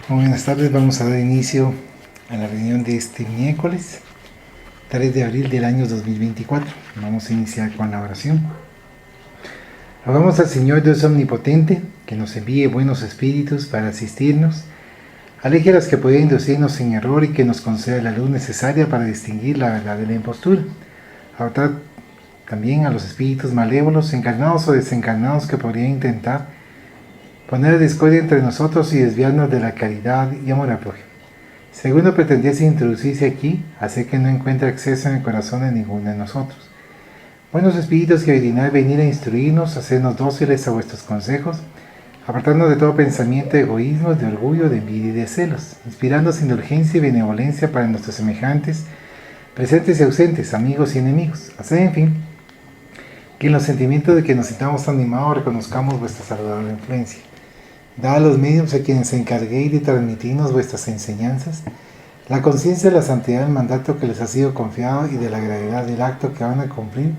Muy buenas tardes, vamos a dar inicio a la reunión de este miércoles 3 de abril del año 2024. Vamos a iniciar con la oración. Rogamos al Señor Dios Omnipotente que nos envíe buenos espíritus para asistirnos, aleje las que pueden inducirnos en error y que nos conceda la luz necesaria para distinguir la verdad de la impostura. Ahorrar también a los espíritus malévolos, encarnados o desencarnados, que podrían intentar poner discordia entre nosotros y desviarnos de la caridad y amor al prójimo. Si alguno pretendiese introducirse aquí, hacer que no encuentre acceso en el corazón de ninguno de nosotros. Buenos espíritus que dignad venir a instruirnos, hacernos dóciles a vuestros consejos, apartarnos de todo pensamiento de egoísmo, de orgullo, de envidia y de celos, inspirándonos indulgencia y benevolencia para nuestros semejantes, presentes y ausentes, amigos y enemigos. Hacer, en fin, que en los sentimientos de que nos sintamos animados reconozcamos vuestra saludable influencia. Dad a los medios a quienes se encarguéis de transmitirnos vuestras enseñanzas la conciencia de la santidad del mandato que les ha sido confiado y de la gravedad del acto que van a cumplir,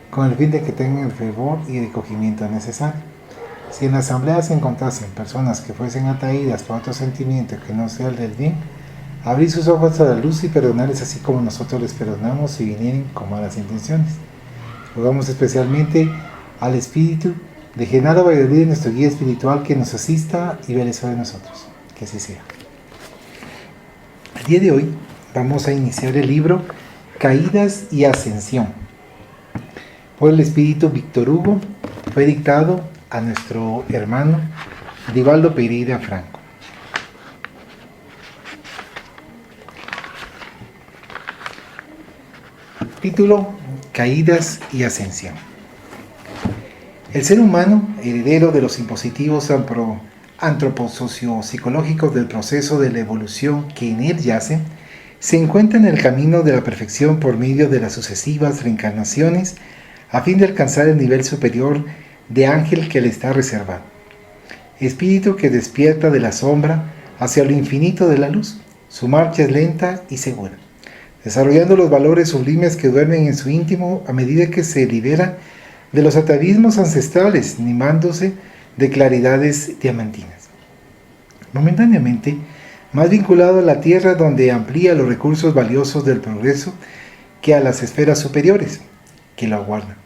con el fin de que tengan el fervor y el recogimiento necesario. Si en la asamblea se encontrasen personas que fuesen atraídas por otro sentimiento que no sea el del bien, abrid sus ojos a la luz y perdonarles así como nosotros les perdonamos si vinieren con malas intenciones. Rogamos especialmente al Espíritu de Genaro Valladolid, nuestro guía espiritual, que nos asista y vele sobre nosotros. Que así sea. El día de hoy vamos a iniciar el libro Caídas y Ascensión por el Espíritu Víctor Hugo. Fue dictado a nuestro hermano Divaldo Pereira Franco. Título: Caídas y Ascensión. El ser humano, heredero de los impositivos antroposociopsicológicos del proceso de la evolución que en él yace, se encuentra en el camino de la perfección por medio de las sucesivas reencarnaciones a fin de alcanzar el nivel superior de ángel que le está reservado. Espíritu que despierta de la sombra hacia lo infinito de la luz, su marcha es lenta y segura, desarrollando los valores sublimes que duermen en su íntimo a medida que se libera de los atavismos ancestrales, animándose de claridades diamantinas. Momentáneamente, más vinculado a la tierra, donde amplía los recursos valiosos del progreso, que a las esferas superiores que lo aguardan.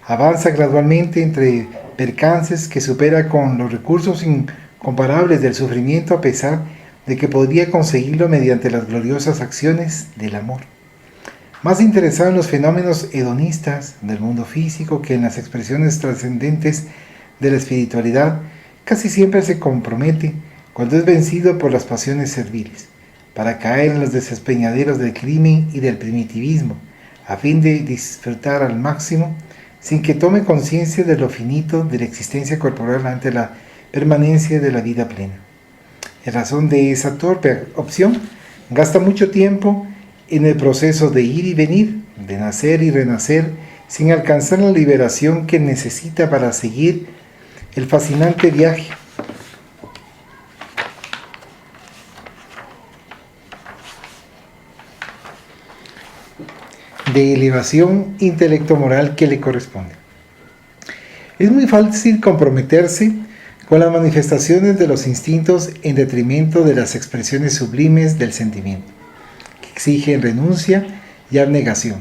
Avanza gradualmente entre percances que supera con los recursos incomparables del sufrimiento, a pesar de que podría conseguirlo mediante las gloriosas acciones del amor. Más interesado en los fenómenos hedonistas del mundo físico que en las expresiones trascendentes de la espiritualidad, casi siempre se compromete, cuando es vencido por las pasiones serviles, para caer en los desespeñaderos del crimen y del primitivismo, a fin de disfrutar al máximo, sin que tome conciencia de lo finito de la existencia corporal ante la permanencia de la vida plena. En razón de esa torpe opción, gasta mucho tiempo en el proceso de ir y venir, de nacer y renacer, sin alcanzar la liberación que necesita para seguir el fascinante viaje de elevación intelecto-moral que le corresponde. Es muy fácil comprometerse con las manifestaciones de los instintos en detrimento de las expresiones sublimes del sentimiento, que exigen renuncia y abnegación,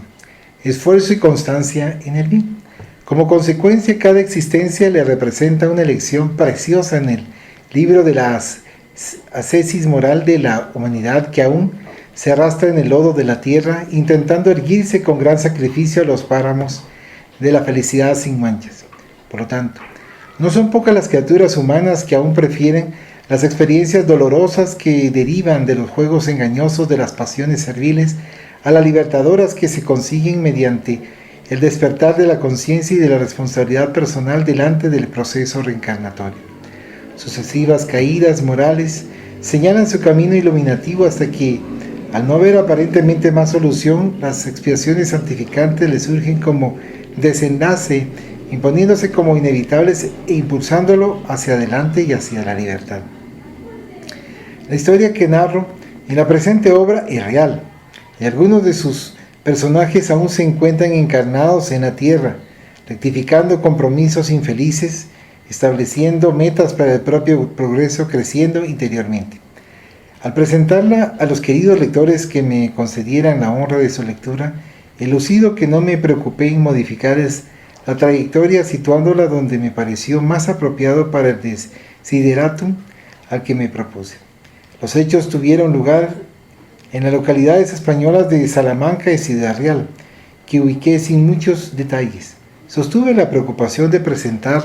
esfuerzo y constancia en el bien. Como consecuencia, cada existencia le representa una lección preciosa en el libro de la ascesis moral de la humanidad, que aún se arrastra en el lodo de la tierra, intentando erguirse con gran sacrificio a los páramos de la felicidad sin manchas. Por lo tanto, no son pocas las criaturas humanas que aún prefieren las experiencias dolorosas que derivan de los juegos engañosos de las pasiones serviles a las libertadoras que se consiguen mediante el despertar de la conciencia y de la responsabilidad personal delante del proceso reencarnatorio. Sucesivas caídas morales señalan su camino iluminativo hasta que, al no ver aparentemente más solución, las expiaciones santificantes le surgen como desenlace, imponiéndose como inevitables e impulsándolo hacia adelante y hacia la libertad. La historia que narro en la presente obra es real, y algunos de sus personajes aún se encuentran encarnados en la tierra, rectificando compromisos infelices, estableciendo metas para el propio progreso, creciendo interiormente. Al presentarla a los queridos lectores que me concedieran la honra de su lectura, elucido que no me preocupé en modificar la trayectoria situándola donde me pareció más apropiado para el desideratum al que me propuse. Los hechos tuvieron lugar en las localidades españolas de Salamanca y Ciudad Real, que ubiqué sin muchos detalles. Sostuve la preocupación de presentar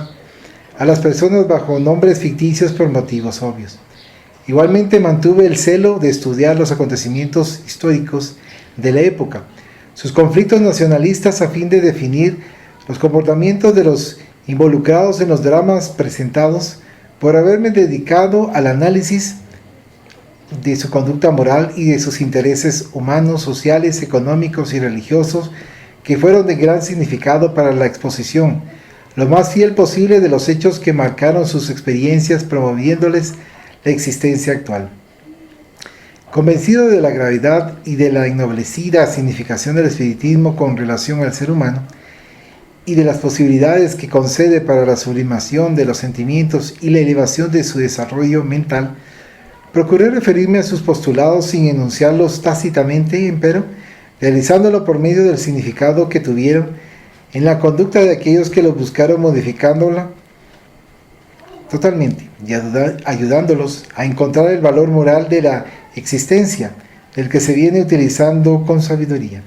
a las personas bajo nombres ficticios por motivos obvios. Igualmente mantuve el celo de estudiar los acontecimientos históricos de la época, sus conflictos nacionalistas a fin de definir los comportamientos de los involucrados en los dramas presentados, por haberme dedicado al análisis de su conducta moral y de sus intereses humanos, sociales, económicos y religiosos, que fueron de gran significado para la exposición, lo más fiel posible de los hechos que marcaron sus experiencias, promoviéndoles la existencia actual. Convencido de la gravedad y de la ennoblecida significación del espiritismo con relación al ser humano, y de las posibilidades que concede para la sublimación de los sentimientos y la elevación de su desarrollo mental, procuré referirme a sus postulados sin enunciarlos tácitamente, empero, realizándolo por medio del significado que tuvieron en la conducta de aquellos que los buscaron, modificándola totalmente y ayudándolos a encontrar el valor moral de la existencia, del que se viene utilizando con sabiduría.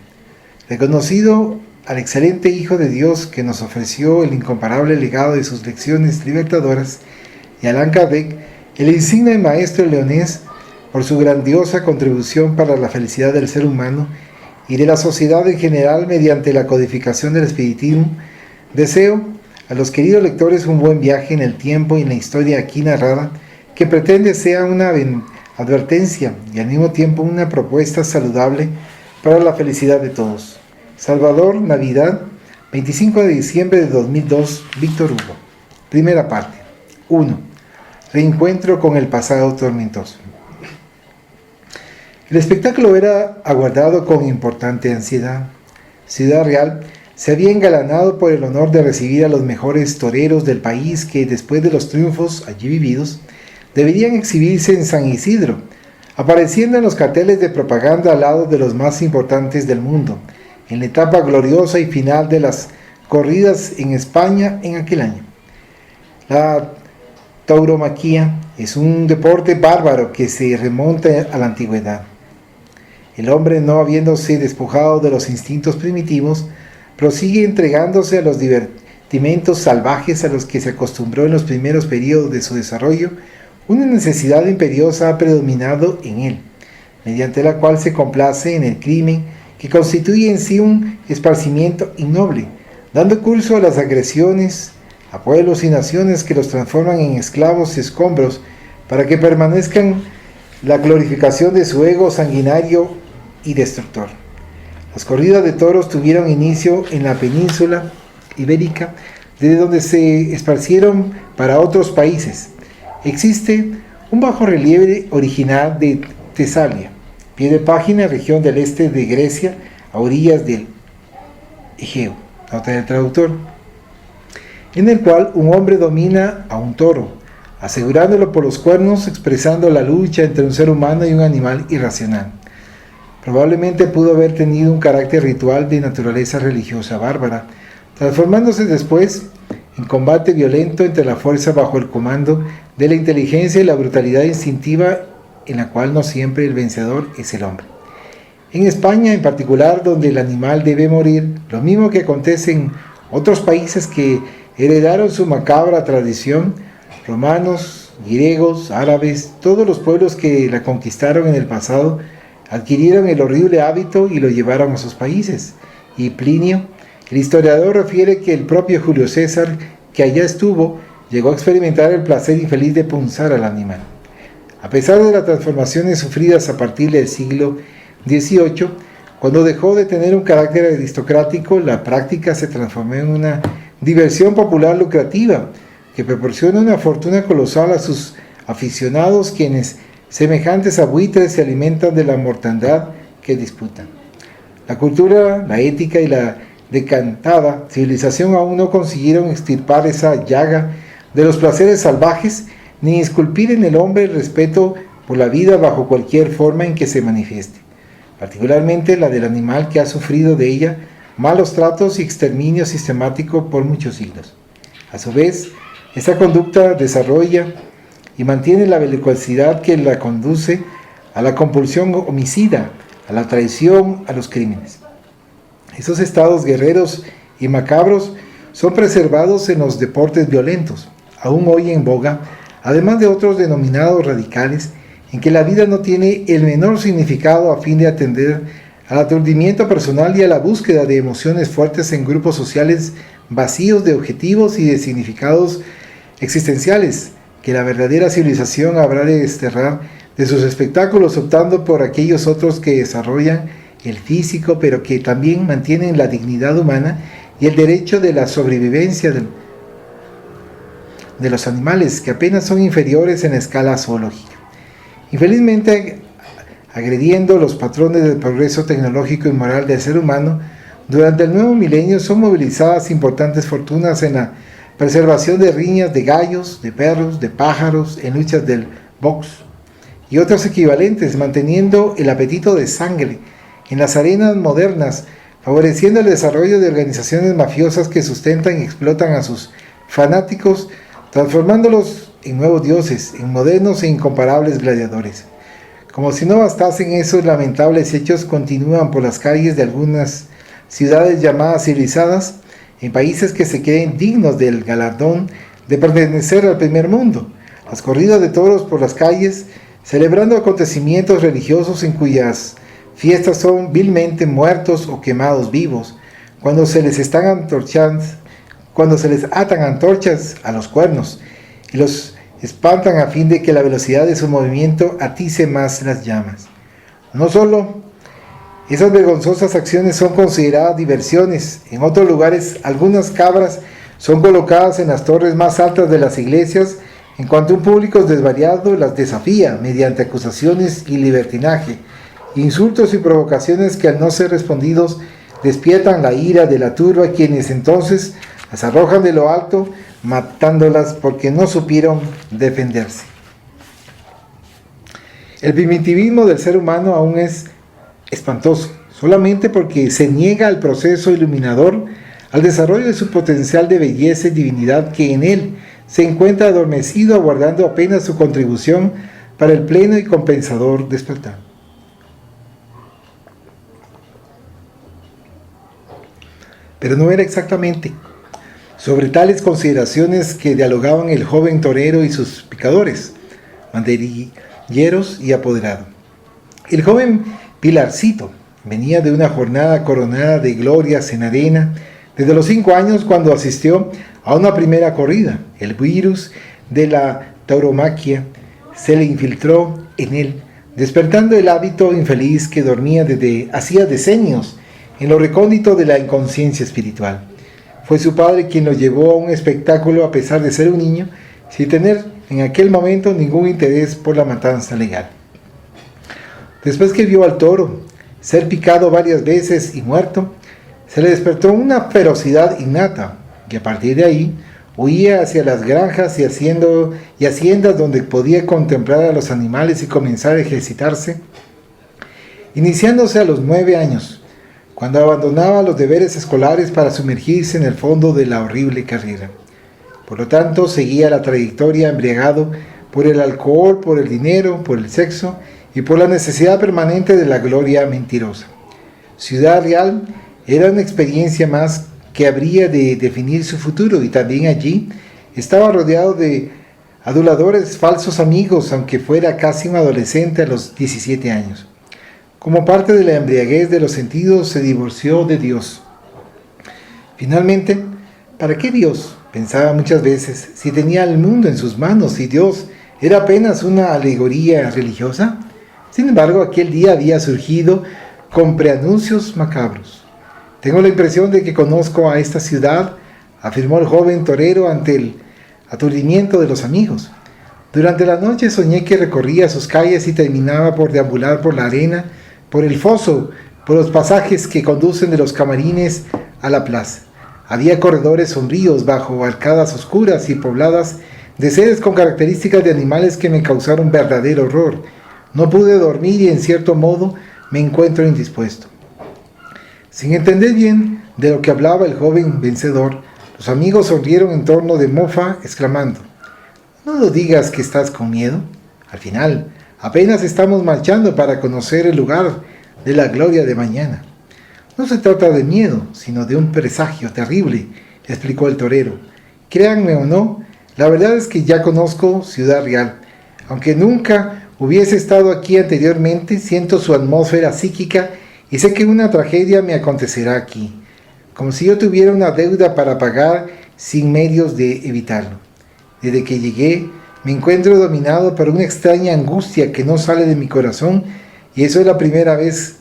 Reconocido al excelente Hijo de Dios que nos ofreció el incomparable legado de sus lecciones libertadoras, y a Allan Kardec, el insigne maestro leonés, por su grandiosa contribución para la felicidad del ser humano y de la sociedad en general mediante la codificación del espiritismo, deseo a los queridos lectores un buen viaje en el tiempo y en la historia aquí narrada, que pretende sea una advertencia y al mismo tiempo una propuesta saludable para la felicidad de todos. Salvador, Navidad, 25 de diciembre de 2002, Víctor Hugo. Primera parte. 1. Reencuentro con el pasado tormentoso. El espectáculo era aguardado con importante ansiedad. Ciudad Real se había engalanado por el honor de recibir a los mejores toreros del país que, después de los triunfos allí vividos, deberían exhibirse en San Isidro, apareciendo en los carteles de propaganda al lado de los más importantes del mundo, en la etapa gloriosa y final de las corridas en España en aquel año. La tauromaquia es un deporte bárbaro que se remonta a la antigüedad. El hombre, no habiéndose despojado de los instintos primitivos, prosigue entregándose a los divertimentos salvajes a los que se acostumbró en los primeros periodos de su desarrollo. Una necesidad imperiosa ha predominado en él, mediante la cual se complace en el crimen, que constituye en sí un esparcimiento innoble, dando curso a las agresiones a pueblos y naciones que los transforman en esclavos y escombros, para que permanezcan la glorificación de su ego sanguinario y destructor. Las corridas de toros tuvieron inicio en la península ibérica, desde donde se esparcieron para otros países. Existe un bajorrelieve original de Tesalia, pie de página, región del este de Grecia, a orillas del Egeo, nota del traductor, en el cual un hombre domina a un toro, asegurándolo por los cuernos, expresando la lucha entre un ser humano y un animal irracional. Probablemente pudo haber tenido un carácter ritual de naturaleza religiosa bárbara, transformándose después en combate violento entre la fuerza bajo el comando de la inteligencia y la brutalidad instintiva, en la cual no siempre el vencedor es el hombre. En España en particular, donde el animal debe morir, lo mismo que acontece en otros países que heredaron su macabra tradición, romanos, griegos, árabes, todos los pueblos que la conquistaron en el pasado, adquirieron el horrible hábito y lo llevaron a sus países. Y Plinio, el historiador, refiere que el propio Julio César, que allá estuvo, llegó a experimentar el placer infeliz de punzar al animal. A pesar de las transformaciones sufridas a partir del siglo XVIII, cuando dejó de tener un carácter aristocrático, la práctica se transformó en una diversión popular lucrativa, que proporciona una fortuna colosal a sus aficionados, quienes, semejantes a buitres, se alimentan de la mortandad que disputan. La cultura, la ética y la decantada civilización aún no consiguieron extirpar esa llaga de los placeres salvajes, ni esculpir en el hombre el respeto por la vida bajo cualquier forma en que se manifieste, particularmente la del animal que ha sufrido de ella malos tratos y exterminio sistemático por muchos siglos. A su vez, esta conducta desarrolla y mantiene la belicosidad que la conduce a la compulsión homicida, a la traición, a los crímenes. Esos estados guerreros y macabros son preservados en los deportes violentos, aún hoy en boga, además de otros denominados radicales, en que la vida no tiene el menor significado a fin de atender al aturdimiento personal y a la búsqueda de emociones fuertes en grupos sociales vacíos de objetivos y de significados existenciales, que la verdadera civilización habrá de desterrar de sus espectáculos, optando por aquellos otros que desarrollan el físico, pero que también mantienen la dignidad humana y el derecho de la sobrevivencia de los animales, que apenas son inferiores en la escala zoológica. Infelizmente, agrediendo los patrones del progreso tecnológico y moral del ser humano, durante el nuevo milenio son movilizadas importantes fortunas en la preservación de riñas de gallos, de perros, de pájaros, en luchas del box y otros equivalentes, manteniendo el apetito de sangre en las arenas modernas, favoreciendo el desarrollo de organizaciones mafiosas que sustentan y explotan a sus fanáticos, transformándolos en nuevos dioses, en modernos e incomparables gladiadores. Como si no bastasen esos lamentables hechos, continúan por las calles de algunas ciudades llamadas civilizadas, en países que se creen dignos del galardón de pertenecer al primer mundo, las corridas de toros por las calles, celebrando acontecimientos religiosos en cuyas fiestas son vilmente muertos o quemados vivos, cuando se les atan antorchas a los cuernos y los espantan a fin de que la velocidad de su movimiento atice más las llamas. No solo esas vergonzosas acciones son consideradas diversiones, en otros lugares algunas cabras son colocadas en las torres más altas de las iglesias, en cuanto un público desvariado las desafía mediante acusaciones y libertinaje, insultos y provocaciones que al no ser respondidos despiertan la ira de la turba, quienes entonces las arrojan de lo alto, matándolas porque no supieron defenderse. El primitivismo del ser humano aún es espantoso, solamente porque se niega al proceso iluminador, al desarrollo de su potencial de belleza y divinidad que en él se encuentra adormecido, aguardando apenas su contribución para el pleno y compensador despertar. Pero no era exactamente sobre tales consideraciones que dialogaban el joven torero y sus picadores, banderilleros y apoderado. El joven Pilarcito venía de una jornada coronada de glorias en arena desde los 5 años, cuando asistió a una primera corrida. El virus de la tauromaquia se le infiltró en él, despertando el hábito infeliz que dormía desde hacía decenios en lo recóndito de la inconsciencia espiritual. Fue su padre quien lo llevó a un espectáculo a pesar de ser un niño, sin tener en aquel momento ningún interés por la matanza legal. Después que vio al toro ser picado varias veces y muerto, se le despertó una ferocidad innata, y a partir de ahí huía hacia las granjas y haciendas donde podía contemplar a los animales y comenzar a ejercitarse, iniciándose a los 9 años, cuando abandonaba los deberes escolares para sumergirse en el fondo de la horrible carrera. Por lo tanto, seguía la trayectoria embriagado por el alcohol, por el dinero, por el sexo y por la necesidad permanente de la gloria mentirosa. Ciudad Real era una experiencia más que habría de definir su futuro, y también allí estaba rodeado de aduladores, falsos amigos, aunque fuera casi un adolescente a los 17 años. Como parte de la embriaguez de los sentidos, se divorció de Dios. Finalmente, ¿para qué Dios? Pensaba muchas veces, si tenía el mundo en sus manos, y Dios era apenas una alegoría religiosa. Sin embargo, aquel día había surgido con preanuncios macabros. Tengo la impresión de que conozco a esta ciudad, afirmó el joven torero ante el aturdimiento de los amigos. Durante la noche soñé que recorría sus calles y terminaba por deambular por la arena, por el foso, por los pasajes que conducen de los camarines a la plaza. Había corredores sombríos bajo arcadas oscuras y pobladas de seres con características de animales que me causaron verdadero horror. No pude dormir y en cierto modo me encuentro indispuesto. Sin entender bien de lo que hablaba el joven vencedor, los amigos sonrieron en torno de mofa, exclamando: «No lo digas que estás con miedo. Al final, apenas estamos marchando para conocer el lugar de la gloria de mañana». «No se trata de miedo, sino de un presagio terrible», explicó el torero. «Créanme o no, la verdad es que ya conozco Ciudad Real. Aunque nunca hubiese estado aquí anteriormente, siento su atmósfera psíquica y sé que una tragedia me acontecerá aquí, como si yo tuviera una deuda para pagar sin medios de evitarlo. Desde que llegué, me encuentro dominado por una extraña angustia que no sale de mi corazón, y eso es la primera vez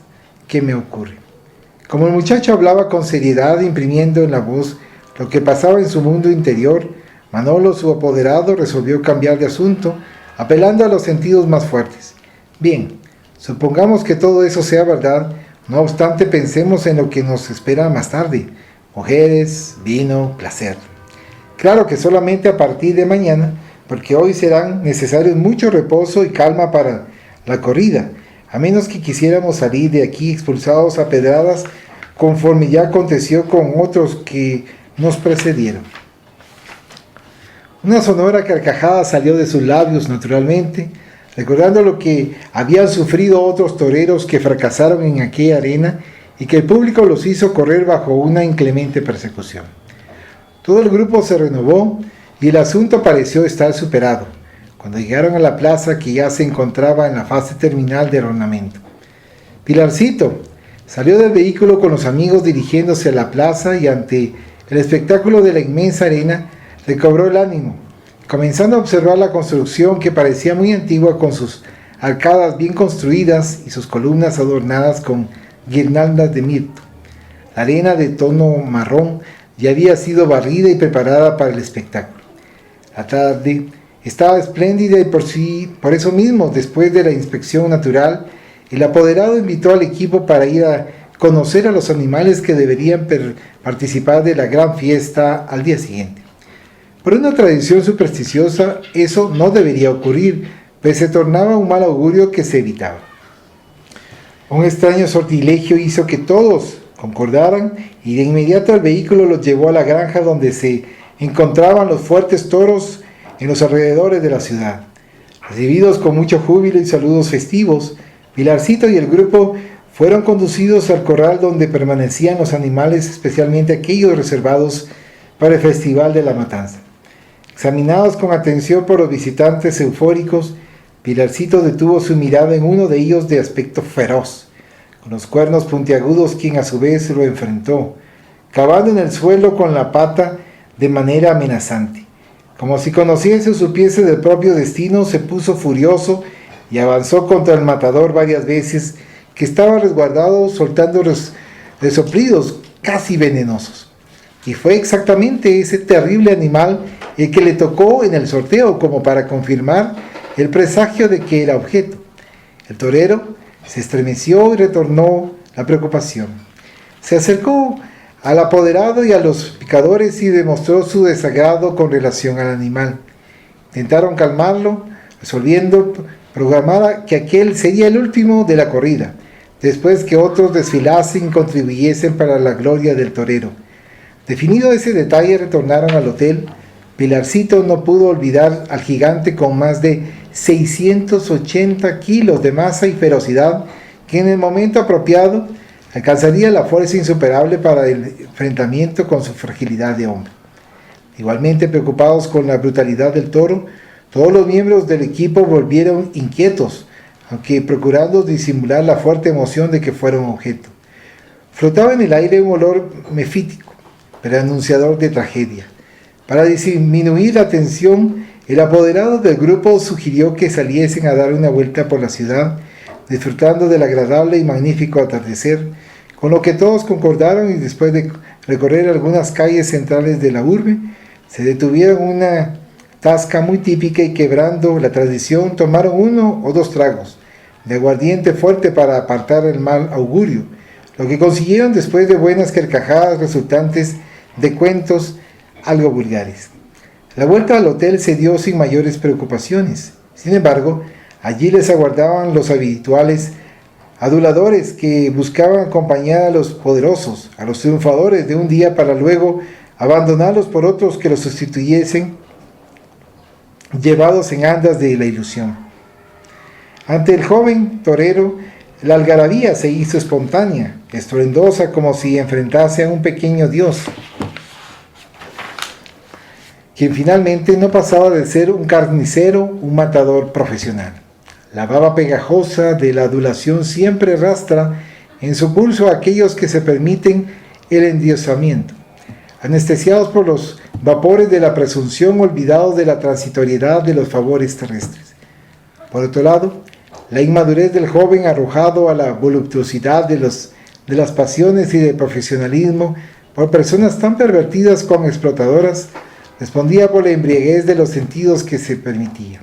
que me ocurre». Como el muchacho hablaba con seriedad, imprimiendo en la voz lo que pasaba en su mundo interior, Manolo, su apoderado, resolvió cambiar de asunto, apelando a los sentidos más fuertes. «Bien, supongamos que todo eso sea verdad, no obstante pensemos en lo que nos espera más tarde: mujeres, vino, placer. Claro que solamente a partir de mañana, porque hoy serán necesarios mucho reposo y calma para la corrida, a menos que quisiéramos salir de aquí expulsados a pedradas, conforme ya aconteció con otros que nos precedieron». Una sonora carcajada salió de sus labios naturalmente, recordando lo que habían sufrido otros toreros que fracasaron en aquella arena y que el público los hizo correr bajo una inclemente persecución. Todo el grupo se renovó y el asunto pareció estar superado, cuando llegaron a la plaza, que ya se encontraba en la fase terminal de ornamento. Pilarcito salió del vehículo con los amigos dirigiéndose a la plaza, y ante el espectáculo de la inmensa arena recobró el ánimo, comenzando a observar la construcción, que parecía muy antigua, con sus arcadas bien construidas y sus columnas adornadas con guirnaldas de mirto. La arena, de tono marrón, ya había sido barrida y preparada para el espectáculo. La tarde estaba espléndida y por eso mismo, después de la inspección natural, el apoderado invitó al equipo para ir a conocer a los animales que deberían participar de la gran fiesta al día siguiente. Por una tradición supersticiosa, eso no debería ocurrir, pues se tornaba un mal augurio que se evitaba. Un extraño sortilegio hizo que todos concordaran, y de inmediato el vehículo los llevó a la granja donde se encontraban los fuertes toros en los alrededores de la ciudad. Recibidos con mucho júbilo y saludos festivos, Pilarcito y el grupo fueron conducidos al corral donde permanecían los animales, especialmente aquellos reservados para el Festival de la Matanza. Examinados con atención por los visitantes eufóricos, Pilarcito detuvo su mirada en uno de ellos de aspecto feroz, con los cuernos puntiagudos, quien a su vez lo enfrentó, cavando en el suelo con la pata de manera amenazante. Como si conociese o supiese del propio destino, se puso furioso y avanzó contra el matador varias veces, que estaba resguardado, soltando resoplidos casi venenosos. Y fue exactamente ese terrible animal el que le tocó en el sorteo, como para confirmar el presagio de que era objeto. El torero se estremeció y retornó la preocupación. Se acercó al apoderado y a los picadores y demostró su desagrado con relación al animal. Intentaron calmarlo, resolviendo programar que aquel sería el último de la corrida, después que otros desfilasen y contribuyesen para la gloria del torero. Definido ese detalle, retornaron al hotel. Pilarcito no pudo olvidar al gigante con más de 680 kilos de masa y ferocidad, que en el momento apropiado alcanzaría la fuerza insuperable para el enfrentamiento con su fragilidad de hombre. Igualmente preocupados con la brutalidad del toro, todos los miembros del equipo volvieron inquietos, aunque procurando disimular la fuerte emoción de que fueron objeto. Flotaba en el aire un olor mefítico, pero anunciador de tragedia. Para disminuir la tensión, el apoderado del grupo sugirió que saliesen a dar una vuelta por la ciudad, disfrutando del agradable y magnífico atardecer, con lo que todos concordaron, y después de recorrer algunas calles centrales de la urbe, se detuvieron en una tasca muy típica y, quebrando la tradición, tomaron 1 o 2 tragos de aguardiente fuerte para apartar el mal augurio, lo que consiguieron después de buenas carcajadas resultantes de cuentos algo vulgares. La vuelta al hotel se dio sin mayores preocupaciones. Sin embargo, allí les aguardaban los habituales aduladores que buscaban acompañar a los poderosos, a los triunfadores de un día para luego abandonarlos por otros que los sustituyesen, llevados en andas de la ilusión. Ante el joven torero, la algarabía se hizo espontánea, estruendosa, como si enfrentase a un pequeño dios, quien finalmente no pasaba de ser un carnicero, un matador profesional. La baba pegajosa de la adulación siempre arrastra en su curso a aquellos que se permiten el endiosamiento, anestesiados por los vapores de la presunción, olvidados de la transitoriedad de los favores terrestres. Por otro lado, la inmadurez del joven arrojado a la voluptuosidad de las pasiones y del profesionalismo por personas tan pervertidas como explotadoras, respondía por la embriaguez de los sentidos que se permitía.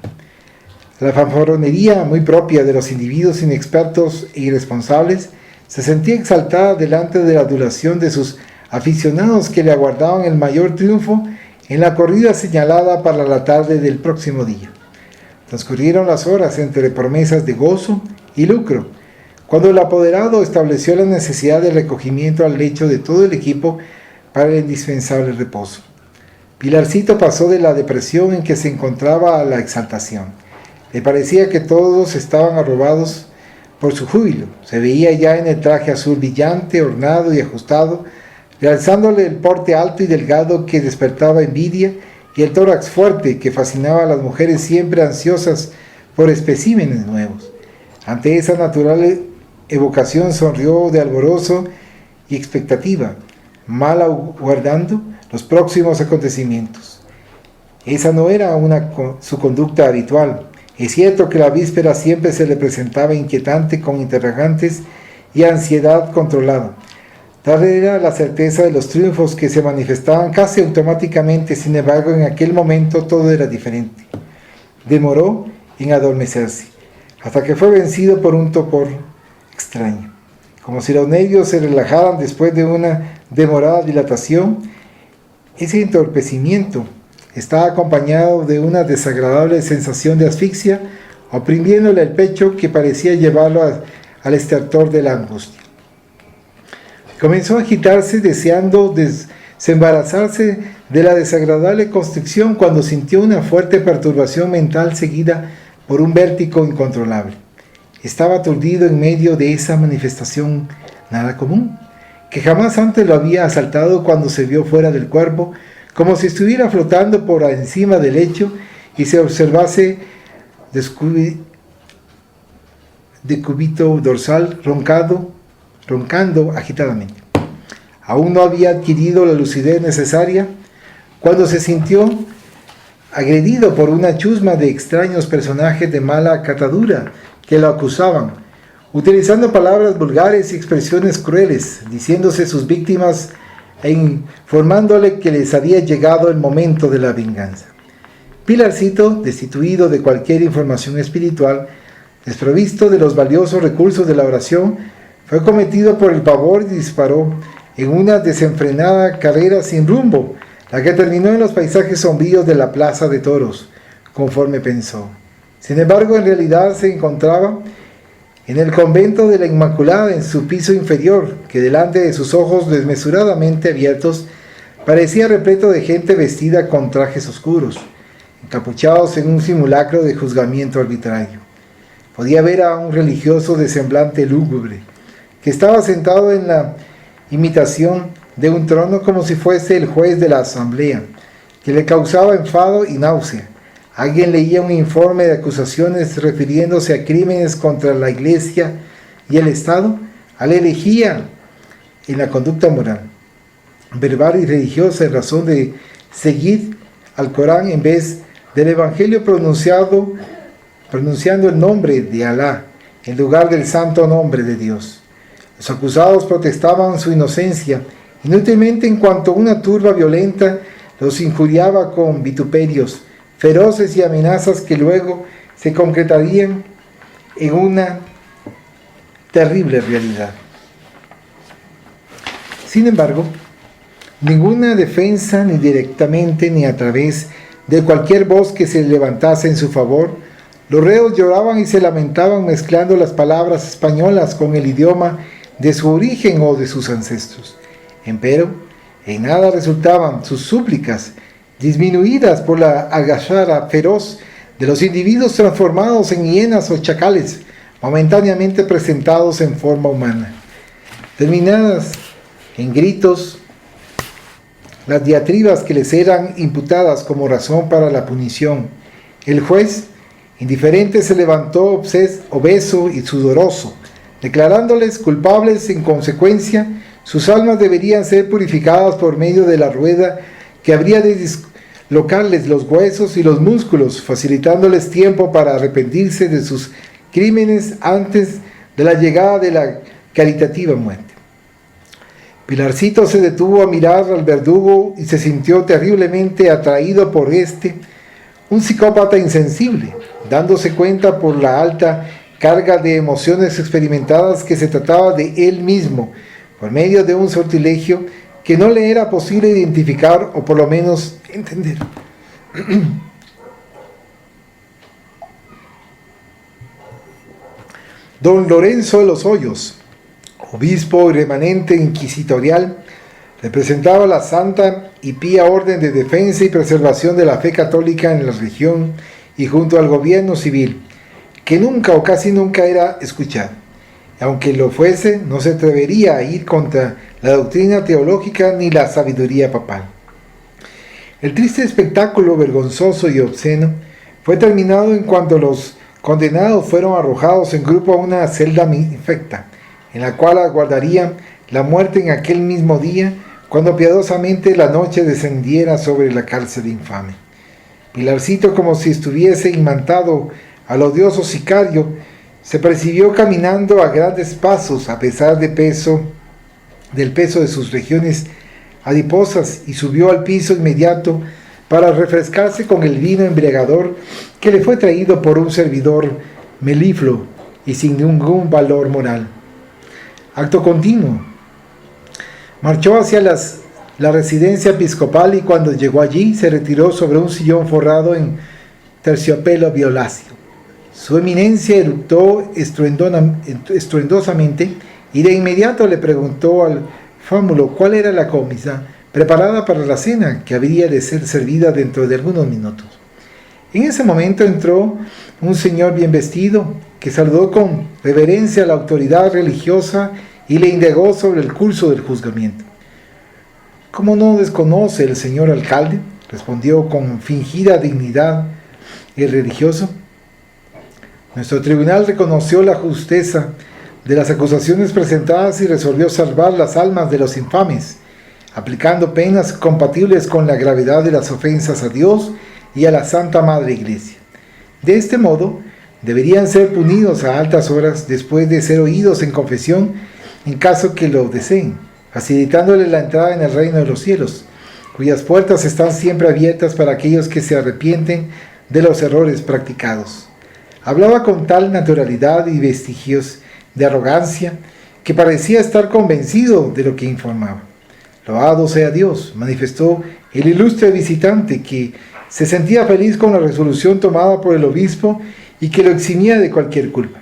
La fanfarronería muy propia de los individuos inexpertos e irresponsables se sentía exaltada delante de la adulación de sus aficionados que le aguardaban el mayor triunfo en la corrida señalada para la tarde del próximo día. Transcurrieron las horas entre promesas de gozo y lucro, cuando el apoderado estableció la necesidad de recogimiento al lecho de todo el equipo para el indispensable reposo. Pilarcito pasó de la depresión en que se encontraba a la exaltación. Le parecía que todos estaban arrobados por su júbilo. Se veía ya en el traje azul brillante, ornado y ajustado, realzándole el porte alto y delgado que despertaba envidia y el tórax fuerte que fascinaba a las mujeres siempre ansiosas por especímenes nuevos. Ante esa natural evocación sonrió de alborozo y expectativa, mal aguardando los próximos acontecimientos. Esa no era su conducta habitual. Es cierto que la víspera siempre se le presentaba inquietante con interrogantes y ansiedad controlada. Tal era la certeza de los triunfos que se manifestaban casi automáticamente. Sin embargo, en aquel momento todo era diferente. Demoró en adormecerse, hasta que fue vencido por un torpor extraño. Como si los nervios se relajaran después de una demorada dilatación, ese entorpecimiento estaba acompañado de una desagradable sensación de asfixia, oprimiéndole el pecho que parecía llevarlo al estertor de la angustia. Comenzó a agitarse deseando desembarazarse de la desagradable constricción cuando sintió una fuerte perturbación mental seguida por un vértigo incontrolable. Estaba aturdido en medio de esa manifestación nada común, que jamás antes lo había asaltado cuando se vio fuera del cuerpo, como si estuviera flotando por encima del lecho y se observase de cúbito dorsal roncando agitadamente. Aún no había adquirido la lucidez necesaria cuando se sintió agredido por una chusma de extraños personajes de mala catadura que lo acusaban, utilizando palabras vulgares y expresiones crueles, diciéndose sus víctimas e informándole que les había llegado el momento de la venganza. Pilarcito, destituido de cualquier información espiritual, desprovisto de los valiosos recursos de la oración, fue cometido por el pavor y disparó en una desenfrenada carrera sin rumbo, la que terminó en los paisajes sombríos de la plaza de toros, conforme pensó. Sin embargo, en realidad se encontraba en el convento de la Inmaculada, en su piso inferior, que delante de sus ojos desmesuradamente abiertos parecía repleto de gente vestida con trajes oscuros, encapuchados en un simulacro de juzgamiento arbitrario. Podía ver a un religioso de semblante lúgubre, que estaba sentado en la imitación de un trono como si fuese el juez de la asamblea, que le causaba enfado y náusea. Alguien leía un informe de acusaciones refiriéndose a crímenes contra la Iglesia y el Estado, a la herejía en la conducta moral, verbal y religiosa en razón de seguir al Corán en vez del Evangelio pronunciando el nombre de Alá en lugar del santo nombre de Dios. Los acusados protestaban su inocencia inútilmente en cuanto una turba violenta los injuriaba con vituperios feroces y amenazas que luego se concretarían en una terrible realidad. Sin embargo, ninguna defensa, ni directamente ni a través de cualquier voz que se levantase en su favor. Los reos lloraban y se lamentaban mezclando las palabras españolas con el idioma de su origen o de sus ancestros. Empero, en nada resultaban sus súplicas, disminuidas por la agachada feroz de los individuos transformados en hienas o chacales, momentáneamente presentados en forma humana. Terminadas en gritos las diatribas que les eran imputadas como razón para la punición, el juez, indiferente, se levantó obeso y sudoroso, declarándoles culpables. En consecuencia, sus almas deberían ser purificadas por medio de la rueda que habría de dislocarles los huesos y los músculos, facilitándoles tiempo para arrepentirse de sus crímenes antes de la llegada de la caritativa muerte. Pilarcito se detuvo a mirar al verdugo y se sintió terriblemente atraído por un psicópata insensible, dándose cuenta por la alta carga de emociones experimentadas que se trataba de él mismo, por medio de un sortilegio que no le era posible identificar o por lo menos entender. Don Lorenzo de los Hoyos, obispo y remanente inquisitorial, representaba la santa y pía orden de defensa y preservación de la fe católica en la región y junto al gobierno civil, que nunca o casi nunca era escuchado. Aunque lo fuese, no se atrevería a ir contra la doctrina teológica ni la sabiduría papal. El triste espectáculo vergonzoso y obsceno fue terminado en cuanto los condenados fueron arrojados en grupo a una celda infecta, en la cual aguardarían la muerte en aquel mismo día, cuando piadosamente la noche descendiera sobre la cárcel infame. Pilarcito, como si estuviese imantado al odioso sicario, se percibió caminando a grandes pasos a pesar del peso de sus regiones adiposas, y subió al piso inmediato para refrescarse con el vino embriagador que le fue traído por un servidor melifluo y sin ningún valor moral. Acto continuo, marchó hacia la residencia episcopal y cuando llegó allí se retiró sobre un sillón forrado en terciopelo violáceo. Su eminencia eructó estruendosamente y de inmediato le preguntó al fámulo cuál era la comida preparada para la cena que habría de ser servida dentro de algunos minutos. En ese momento entró un señor bien vestido que saludó con reverencia a la autoridad religiosa y le indagó sobre el curso del juzgamiento. ¿Cómo no desconoce el señor alcalde?, respondió con fingida dignidad el religioso. Nuestro tribunal reconoció la justeza de las acusaciones presentadas y resolvió salvar las almas de los infames, aplicando penas compatibles con la gravedad de las ofensas a Dios y a la Santa Madre Iglesia. De este modo, deberían ser punidos a altas horas después de ser oídos en confesión, en caso que lo deseen, facilitándole la entrada en el reino de los cielos, cuyas puertas están siempre abiertas para aquellos que se arrepienten de los errores practicados. Hablaba con tal naturalidad y vestigios de arrogancia que parecía estar convencido de lo que informaba. Loado sea Dios, manifestó el ilustre visitante, que se sentía feliz con la resolución tomada por el obispo y que lo eximía de cualquier culpa.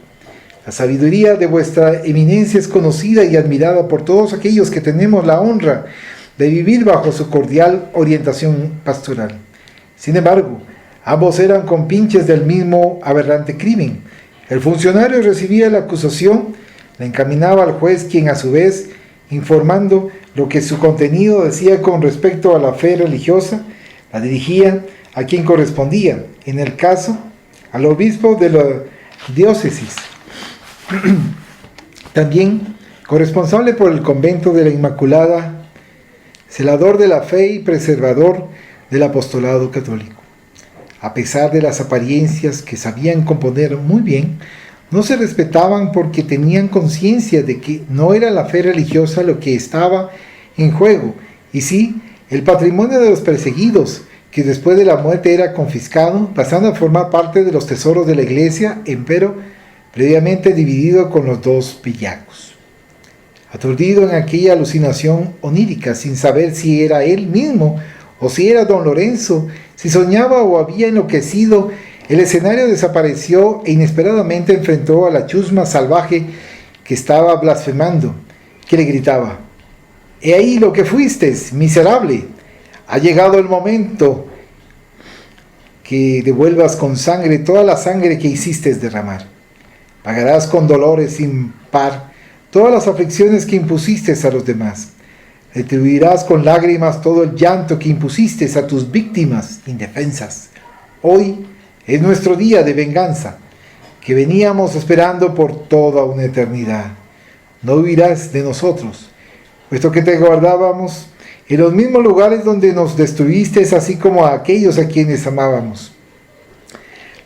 La sabiduría de vuestra eminencia es conocida y admirada por todos aquellos que tenemos la honra de vivir bajo su cordial orientación pastoral. Sin embargo, ambos eran compinches del mismo aberrante crimen. El funcionario recibía la acusación, la encaminaba al juez, quien a su vez, informando lo que su contenido decía con respecto a la fe religiosa, la dirigía a quien correspondía, en el caso, al obispo de la diócesis, también corresponsable por el convento de la Inmaculada, celador de la fe y preservador del apostolado católico. A pesar de las apariencias que sabían componer muy bien, no se respetaban porque tenían conciencia de que no era la fe religiosa lo que estaba en juego, y sí el patrimonio de los perseguidos, que después de la muerte era confiscado, pasando a formar parte de los tesoros de la iglesia, empero previamente dividido con los dos pillacos. Aturdido en aquella alucinación onírica, sin saber si era él mismo o si era don Lorenzo, si soñaba o había enloquecido. El escenario desapareció e inesperadamente enfrentó a la chusma salvaje que estaba blasfemando, que le gritaba: «He ahí lo que fuiste, miserable. Ha llegado el momento que devuelvas con sangre toda la sangre que hiciste derramar. Pagarás con dolores sin par todas las aflicciones que impusiste a los demás. Retribuirás con lágrimas todo el llanto que impusiste a tus víctimas indefensas. Hoy es nuestro día de venganza, que veníamos esperando por toda una eternidad. No huirás de nosotros, puesto que te guardábamos en los mismos lugares donde nos destruiste, así como a aquellos a quienes amábamos».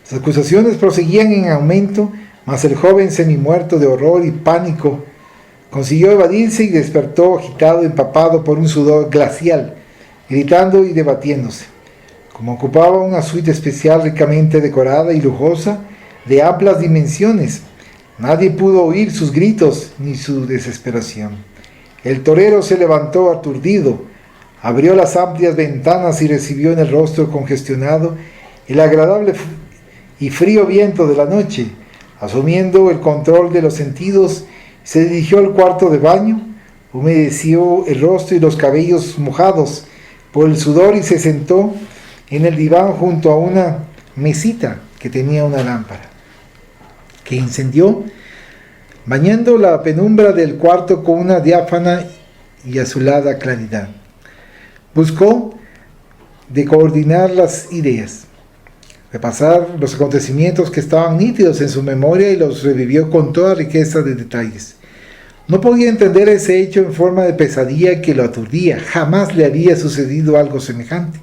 Las acusaciones proseguían en aumento, mas el joven semimuerto de horror y pánico consiguió evadirse y despertó agitado, empapado por un sudor glacial, gritando y debatiéndose. Como ocupaba una suite especial ricamente decorada y lujosa, de amplias dimensiones, nadie pudo oír sus gritos ni su desesperación. El torero se levantó aturdido, abrió las amplias ventanas y recibió en el rostro congestionado el agradable y frío viento de la noche. Asumiendo el control de los sentidos, se dirigió al cuarto de baño, humedeció el rostro y los cabellos mojados por el sudor y se sentó en el diván junto a una mesita que tenía una lámpara, que encendió, bañando la penumbra del cuarto con una diáfana y azulada claridad. Buscó de coordinar las ideas, repasar los acontecimientos que estaban nítidos en su memoria y los revivió con toda riqueza de detalles. No podía entender ese hecho en forma de pesadilla que lo aturdía. Jamás le había sucedido algo semejante.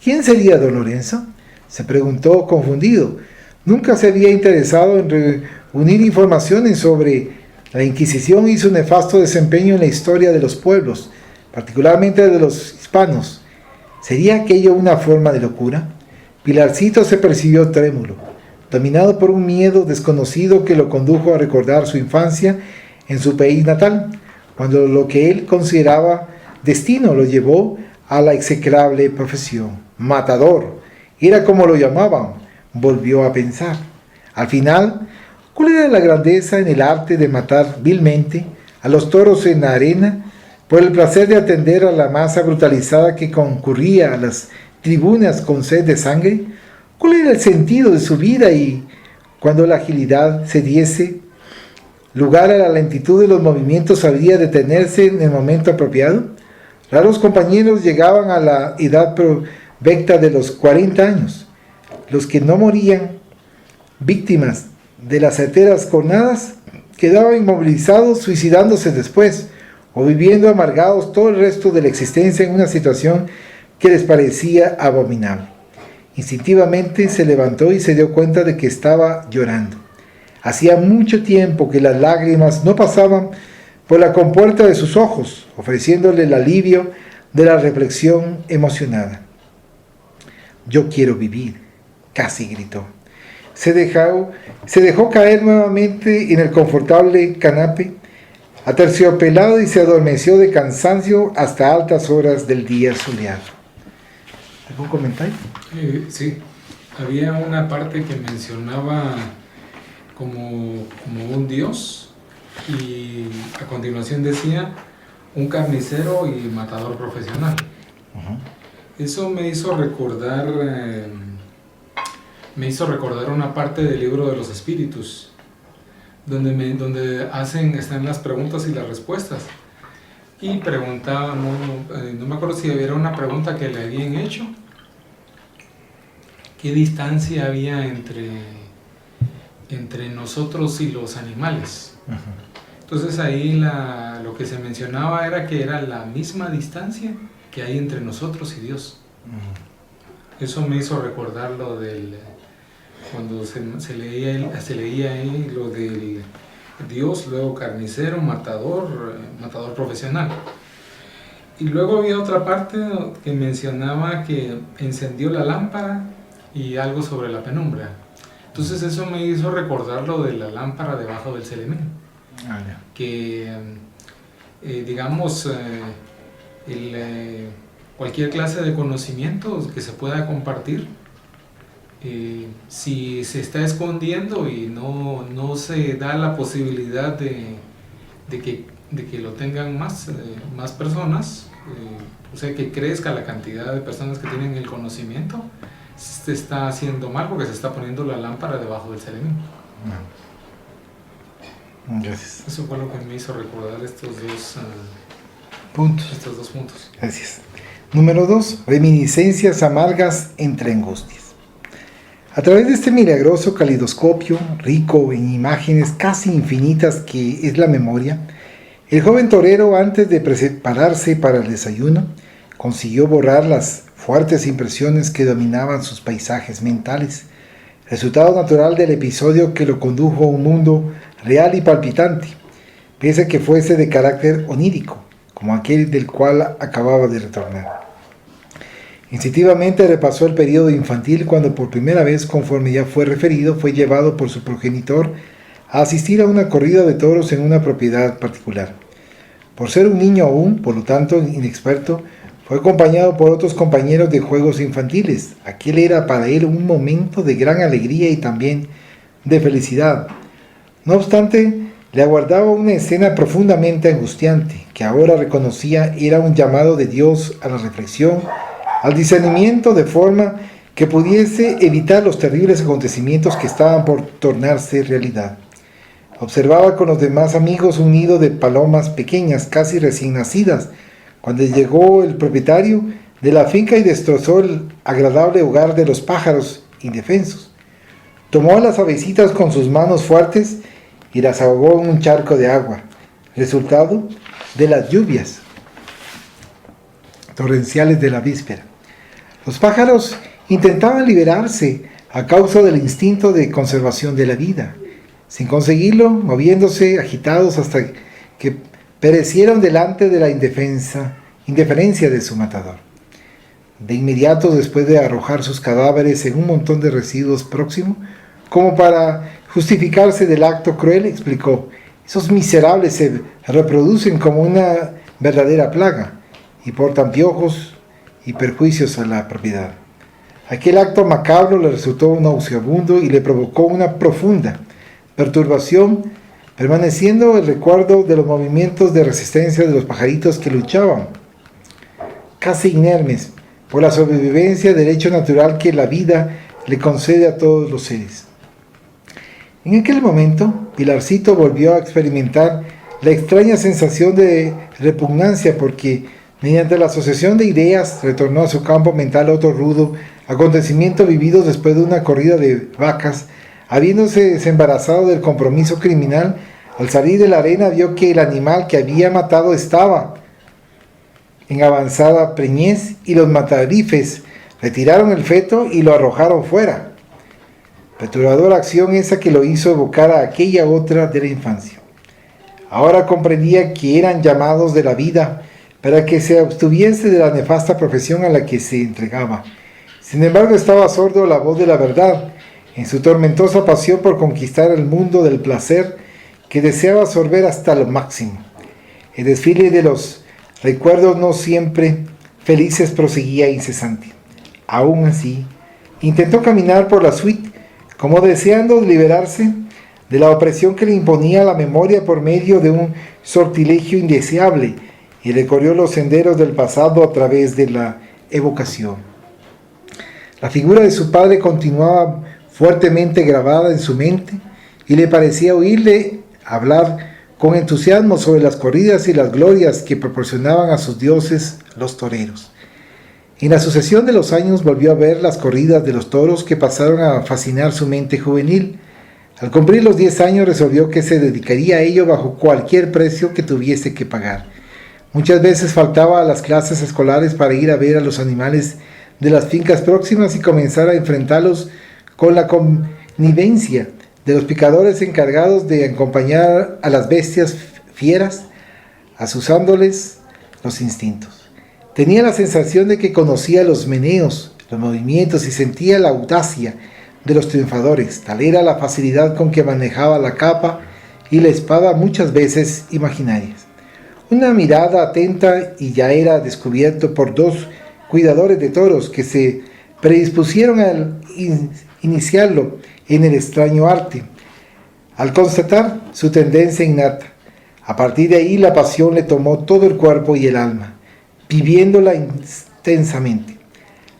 ¿Quién sería don Lorenzo?, se preguntó confundido. Nunca se había interesado en reunir informaciones sobre la Inquisición y su nefasto desempeño en la historia de los pueblos, particularmente de los hispanos. ¿Sería aquello una forma de locura? Pilarcito se percibió trémulo, dominado por un miedo desconocido que lo condujo a recordar su infancia en su país natal, cuando lo que él consideraba destino lo llevó a la execrable profesión. Matador, era como lo llamaban, volvió a pensar. Al final, ¿cuál era la grandeza en el arte de matar vilmente a los toros en la arena por el placer de atender a la masa brutalizada que concurría a las tribunas con sed de sangre? ¿Cuál era el sentido de su vida y cuando la agilidad se diese lugar a la lentitud de los movimientos sabría detenerse en el momento apropiado? Raros compañeros llegaban a la edad provecta de los 40 años. Los que no morían víctimas de las certeras cornadas quedaban inmovilizados, suicidándose después o viviendo amargados todo el resto de la existencia en una situación que les parecía abominable. Instintivamente se levantó y se dio cuenta de que estaba llorando. Hacía mucho tiempo que las lágrimas no pasaban por la compuerta de sus ojos, ofreciéndole el alivio de la reflexión emocionada. «Yo quiero vivir», casi gritó. Se dejó caer nuevamente en el confortable canapé, aterciopelado, y se adormeció de cansancio hasta altas horas del día soleado. ¿Algún comentario? Sí, había una parte que mencionaba como un dios y a continuación decía un carnicero y matador profesional. Eso me hizo recordar una parte del libro de los espíritus donde están las preguntas y las respuestas. Y preguntaba, no me acuerdo si era una pregunta que le habían hecho, ¿qué distancia había entre nosotros y los animales? Entonces ahí lo que se mencionaba era que era la misma distancia que hay entre nosotros y Dios. Eso me hizo recordar lo del, cuando se leía ahí lo del Dios, luego carnicero, matador profesional. Y luego había otra parte que mencionaba que encendió la lámpara y algo sobre la penumbra. Entonces eso me hizo recordar lo de la lámpara debajo del celemín. Que digamos cualquier clase de conocimiento que se pueda compartir. Si se está escondiendo y no se da la posibilidad de que lo tengan más personas, o sea, que crezca la cantidad de personas que tienen el conocimiento, se está haciendo mal porque se está poniendo la lámpara debajo del cerebro. Gracias. Eso fue lo que me hizo recordar estos dos puntos. Gracias. Número 2. Reminiscencias amargas entre angustias. A través de este milagroso calidoscopio, rico en imágenes casi infinitas que es la memoria, el joven torero, antes de prepararse para el desayuno, consiguió borrar las fuertes impresiones que dominaban sus paisajes mentales, resultado natural del episodio que lo condujo a un mundo real y palpitante, pese a que fuese de carácter onírico, como aquel del cual acababa de retornar. Instintivamente repasó el periodo infantil cuando por primera vez, conforme ya fue referido, fue llevado por su progenitor a asistir a una corrida de toros en una propiedad particular. Por ser un niño aún, por lo tanto inexperto, fue acompañado por otros compañeros de juegos infantiles. Aquel era para él un momento de gran alegría y también de felicidad. No obstante, le aguardaba una escena profundamente angustiante, que ahora reconocía era un llamado de Dios a la reflexión, al discernimiento, de forma que pudiese evitar los terribles acontecimientos que estaban por tornarse realidad. Observaba con los demás amigos un nido de palomas pequeñas, casi recién nacidas, cuando llegó el propietario de la finca y destrozó el agradable hogar de los pájaros indefensos. Tomó a las avecitas con sus manos fuertes y las ahogó en un charco de agua, resultado de las lluvias torrenciales de la víspera. Los pájaros intentaban liberarse a causa del instinto de conservación de la vida, sin conseguirlo, moviéndose agitados hasta que perecieron delante de la indiferencia de su matador. De inmediato, después de arrojar sus cadáveres en un montón de residuos próximo, como para justificarse del acto cruel, explicó: esos miserables se reproducen como una verdadera plaga y portan piojos y perjuicios a la propiedad. Aquel acto macabro le resultó nauseabundo y le provocó una profunda perturbación, permaneciendo el recuerdo de los movimientos de resistencia de los pajaritos que luchaban, casi inermes, por la sobrevivencia, derecho natural que la vida le concede a todos los seres. En aquel momento, Pilarcito volvió a experimentar la extraña sensación de repugnancia porque, mediante la asociación de ideas, retornó a su campo mental otro rudo acontecimiento vivido después de una corrida de vacas. Habiéndose desembarazado del compromiso criminal, al salir de la arena vio que el animal que había matado estaba en avanzada preñez y los matarifes retiraron el feto y lo arrojaron fuera. Perturbadora acción esa que lo hizo evocar a aquella otra de la infancia. Ahora comprendía que eran llamados de la vida para que se abstuviese de la nefasta profesión a la que se entregaba. Sin embargo, estaba sordo a la voz de la verdad, en su tormentosa pasión por conquistar el mundo del placer que deseaba absorber hasta lo máximo. El desfile de los recuerdos no siempre felices proseguía incesante. Aún así, intentó caminar por la suite, como deseando liberarse de la opresión que le imponía la memoria por medio de un sortilegio indeseable, y recorrió los senderos del pasado a través de la evocación. La figura de su padre continuaba fuertemente grabada en su mente y le parecía oírle hablar con entusiasmo sobre las corridas y las glorias que proporcionaban a sus dioses los toreros. En la sucesión de los años volvió a ver las corridas de los toros que pasaron a fascinar su mente juvenil. Al cumplir los 10 años resolvió que se dedicaría a ello bajo cualquier precio que tuviese que pagar. Muchas veces faltaba a las clases escolares para ir a ver a los animales de las fincas próximas y comenzar a enfrentarlos con la connivencia de los picadores encargados de acompañar a las bestias fieras, azuzándoles los instintos. Tenía la sensación de que conocía los meneos, los movimientos y sentía la audacia de los triunfadores. Tal era la facilidad con que manejaba la capa y la espada, muchas veces imaginarias. Una mirada atenta y ya era descubierto por dos cuidadores de toros que se predispusieron a iniciarlo en el extraño arte. Al constatar su tendencia innata, a partir de ahí la pasión le tomó todo el cuerpo y el alma, viviéndola intensamente.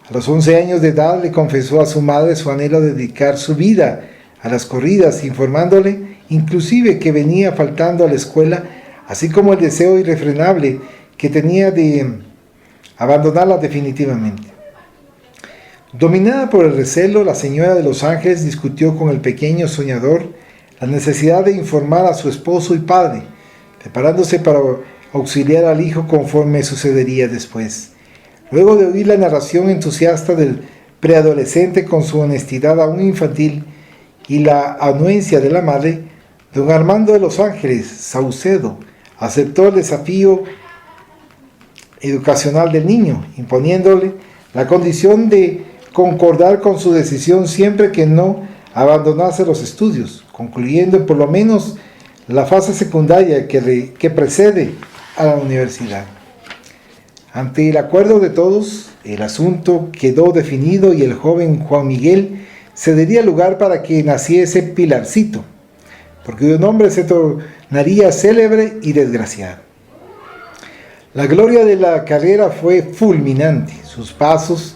A los 11 años de edad le confesó a su madre su anhelo de dedicar su vida a las corridas, informándole inclusive que venía faltando a la escuela, así como el deseo irrefrenable que tenía de abandonarla definitivamente. Dominada por el recelo, la señora de Los Ángeles discutió con el pequeño soñador la necesidad de informar a su esposo y padre, preparándose para auxiliar al hijo conforme sucedería después. Luego de oír la narración entusiasta del preadolescente con su honestidad aún infantil y la anuencia de la madre, don Armando de Los Ángeles, Saucedo, aceptó el desafío educacional del niño, imponiéndole la condición de concordar con su decisión siempre que no abandonase los estudios, concluyendo por lo menos la fase secundaria que precede a la universidad. Ante el acuerdo de todos, el asunto quedó definido y el joven Juan Miguel cedería lugar para que naciese Pilarcito, porque cuyo nombre se tornaría célebre y desgraciado. La gloria de la carrera fue fulminante. Sus pasos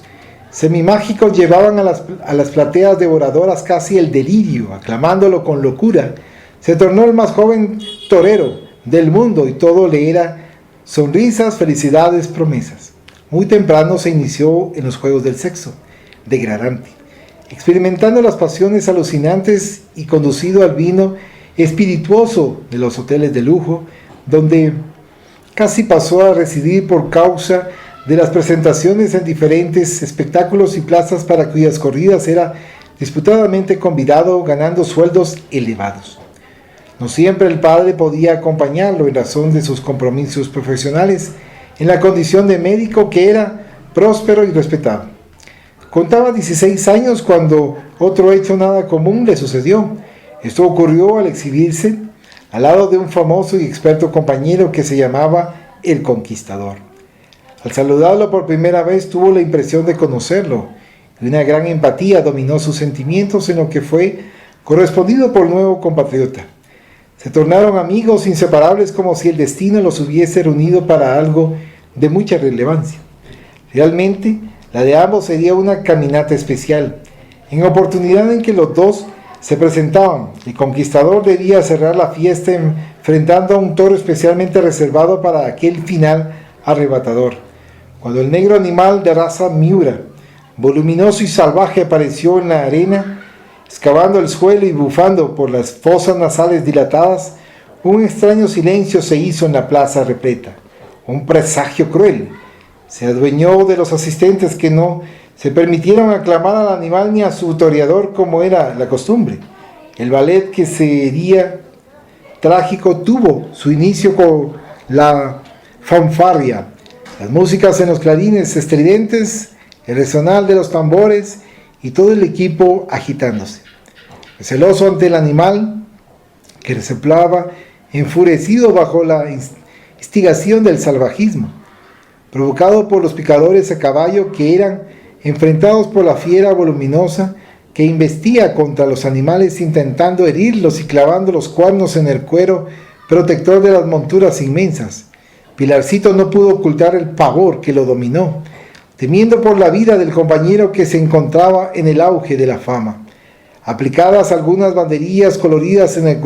semimágicos llevaban a las plateas devoradoras casi el delirio, aclamándolo con locura. Se tornó el más joven torero del mundo y todo le era sonrisas, felicidades, promesas. Muy temprano se inició en los juegos del sexo, degradante, experimentando las pasiones alucinantes y conducido al vino espirituoso de los hoteles de lujo, donde casi pasó a residir por causa de las presentaciones en diferentes espectáculos y plazas para cuyas corridas era disputadamente convidado, ganando sueldos elevados. No siempre el padre podía acompañarlo en razón de sus compromisos profesionales, en la condición de médico que era próspero y respetado. Contaba 16 años cuando otro hecho nada común le sucedió. Esto ocurrió al exhibirse al lado de un famoso y experto compañero que se llamaba El Conquistador. Al saludarlo por primera vez tuvo la impresión de conocerlo, y una gran empatía dominó sus sentimientos, en lo que fue correspondido por el nuevo compatriota. Se tornaron amigos inseparables, como si el destino los hubiese reunido para algo de mucha relevancia. Realmente, la de ambos sería una caminata especial. En oportunidad en que los dos se presentaban, el conquistador debía cerrar la fiesta enfrentando a un toro especialmente reservado para aquel final arrebatador. Cuando el negro animal de raza Miura, voluminoso y salvaje, apareció en la arena, excavando el suelo y bufando por las fosas nasales dilatadas, un extraño silencio se hizo en la plaza repleta. Un presagio cruel se adueñó de los asistentes, que no se permitieron aclamar al animal ni a su toreador como era la costumbre. El ballet, que sería trágico, tuvo su inicio con la fanfarria, las músicas en los clarines estridentes, el resonar de los tambores y todo el equipo agitándose. Celoso ante el animal, que resoplaba enfurecido bajo la instigación del salvajismo, provocado por los picadores a caballo que eran enfrentados por la fiera voluminosa que investía contra los animales, intentando herirlos y clavando los cuernos en el cuero protector de las monturas inmensas. Pilarcito no pudo ocultar el pavor que lo dominó, temiendo por la vida del compañero que se encontraba en el auge de la fama. Aplicadas algunas banderillas coloridas en el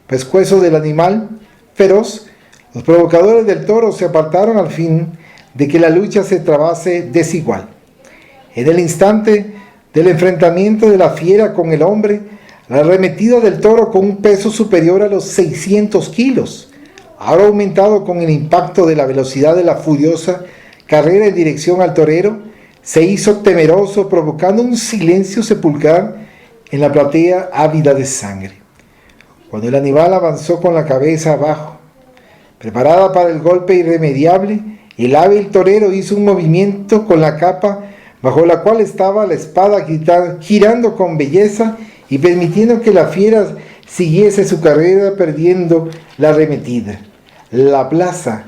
pescuezo del animal feroz, los provocadores del toro se apartaron al fin de que la lucha se trabase desigual. En el instante del enfrentamiento de la fiera con el hombre, la arremetida del toro, con un peso superior a los 600 kilos, ahora aumentado con el impacto de la velocidad de la furiosa carrera en dirección al torero, se hizo temeroso, provocando un silencio sepulcral en la platea ávida de sangre. Cuando el animal avanzó con la cabeza abajo, preparada para el golpe irremediable, el hábil torero hizo un movimiento con la capa bajo la cual estaba la espada, girando con belleza y permitiendo que la fiera siguiese su carrera, perdiendo la arremetida. La plaza,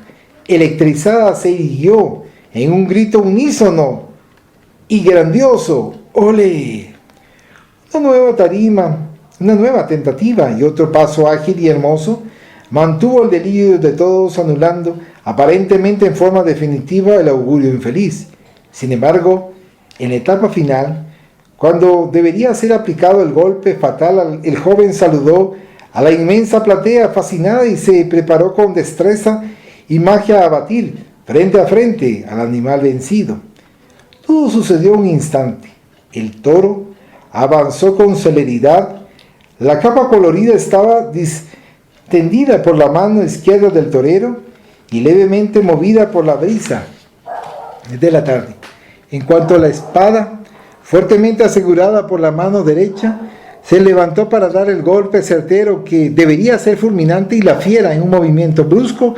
electrizada, se irguió en un grito unísono y grandioso: ¡ole! Una nueva tarima, una nueva tentativa y otro paso ágil y hermoso mantuvo el delirio de todos, anulando aparentemente en forma definitiva el augurio infeliz. Sin embargo, en la etapa final, cuando debería ser aplicado el golpe fatal, el joven saludó a la inmensa platea fascinada y se preparó con destreza y magia a batir frente a frente al animal vencido. Todo sucedió en un instante. El toro avanzó con celeridad. La capa colorida estaba distendida por la mano izquierda del torero y levemente movida por la brisa de la tarde. En cuanto a la espada, fuertemente asegurada por la mano derecha, se levantó para dar el golpe certero que debería ser fulminante, y la fiera, en un movimiento brusco,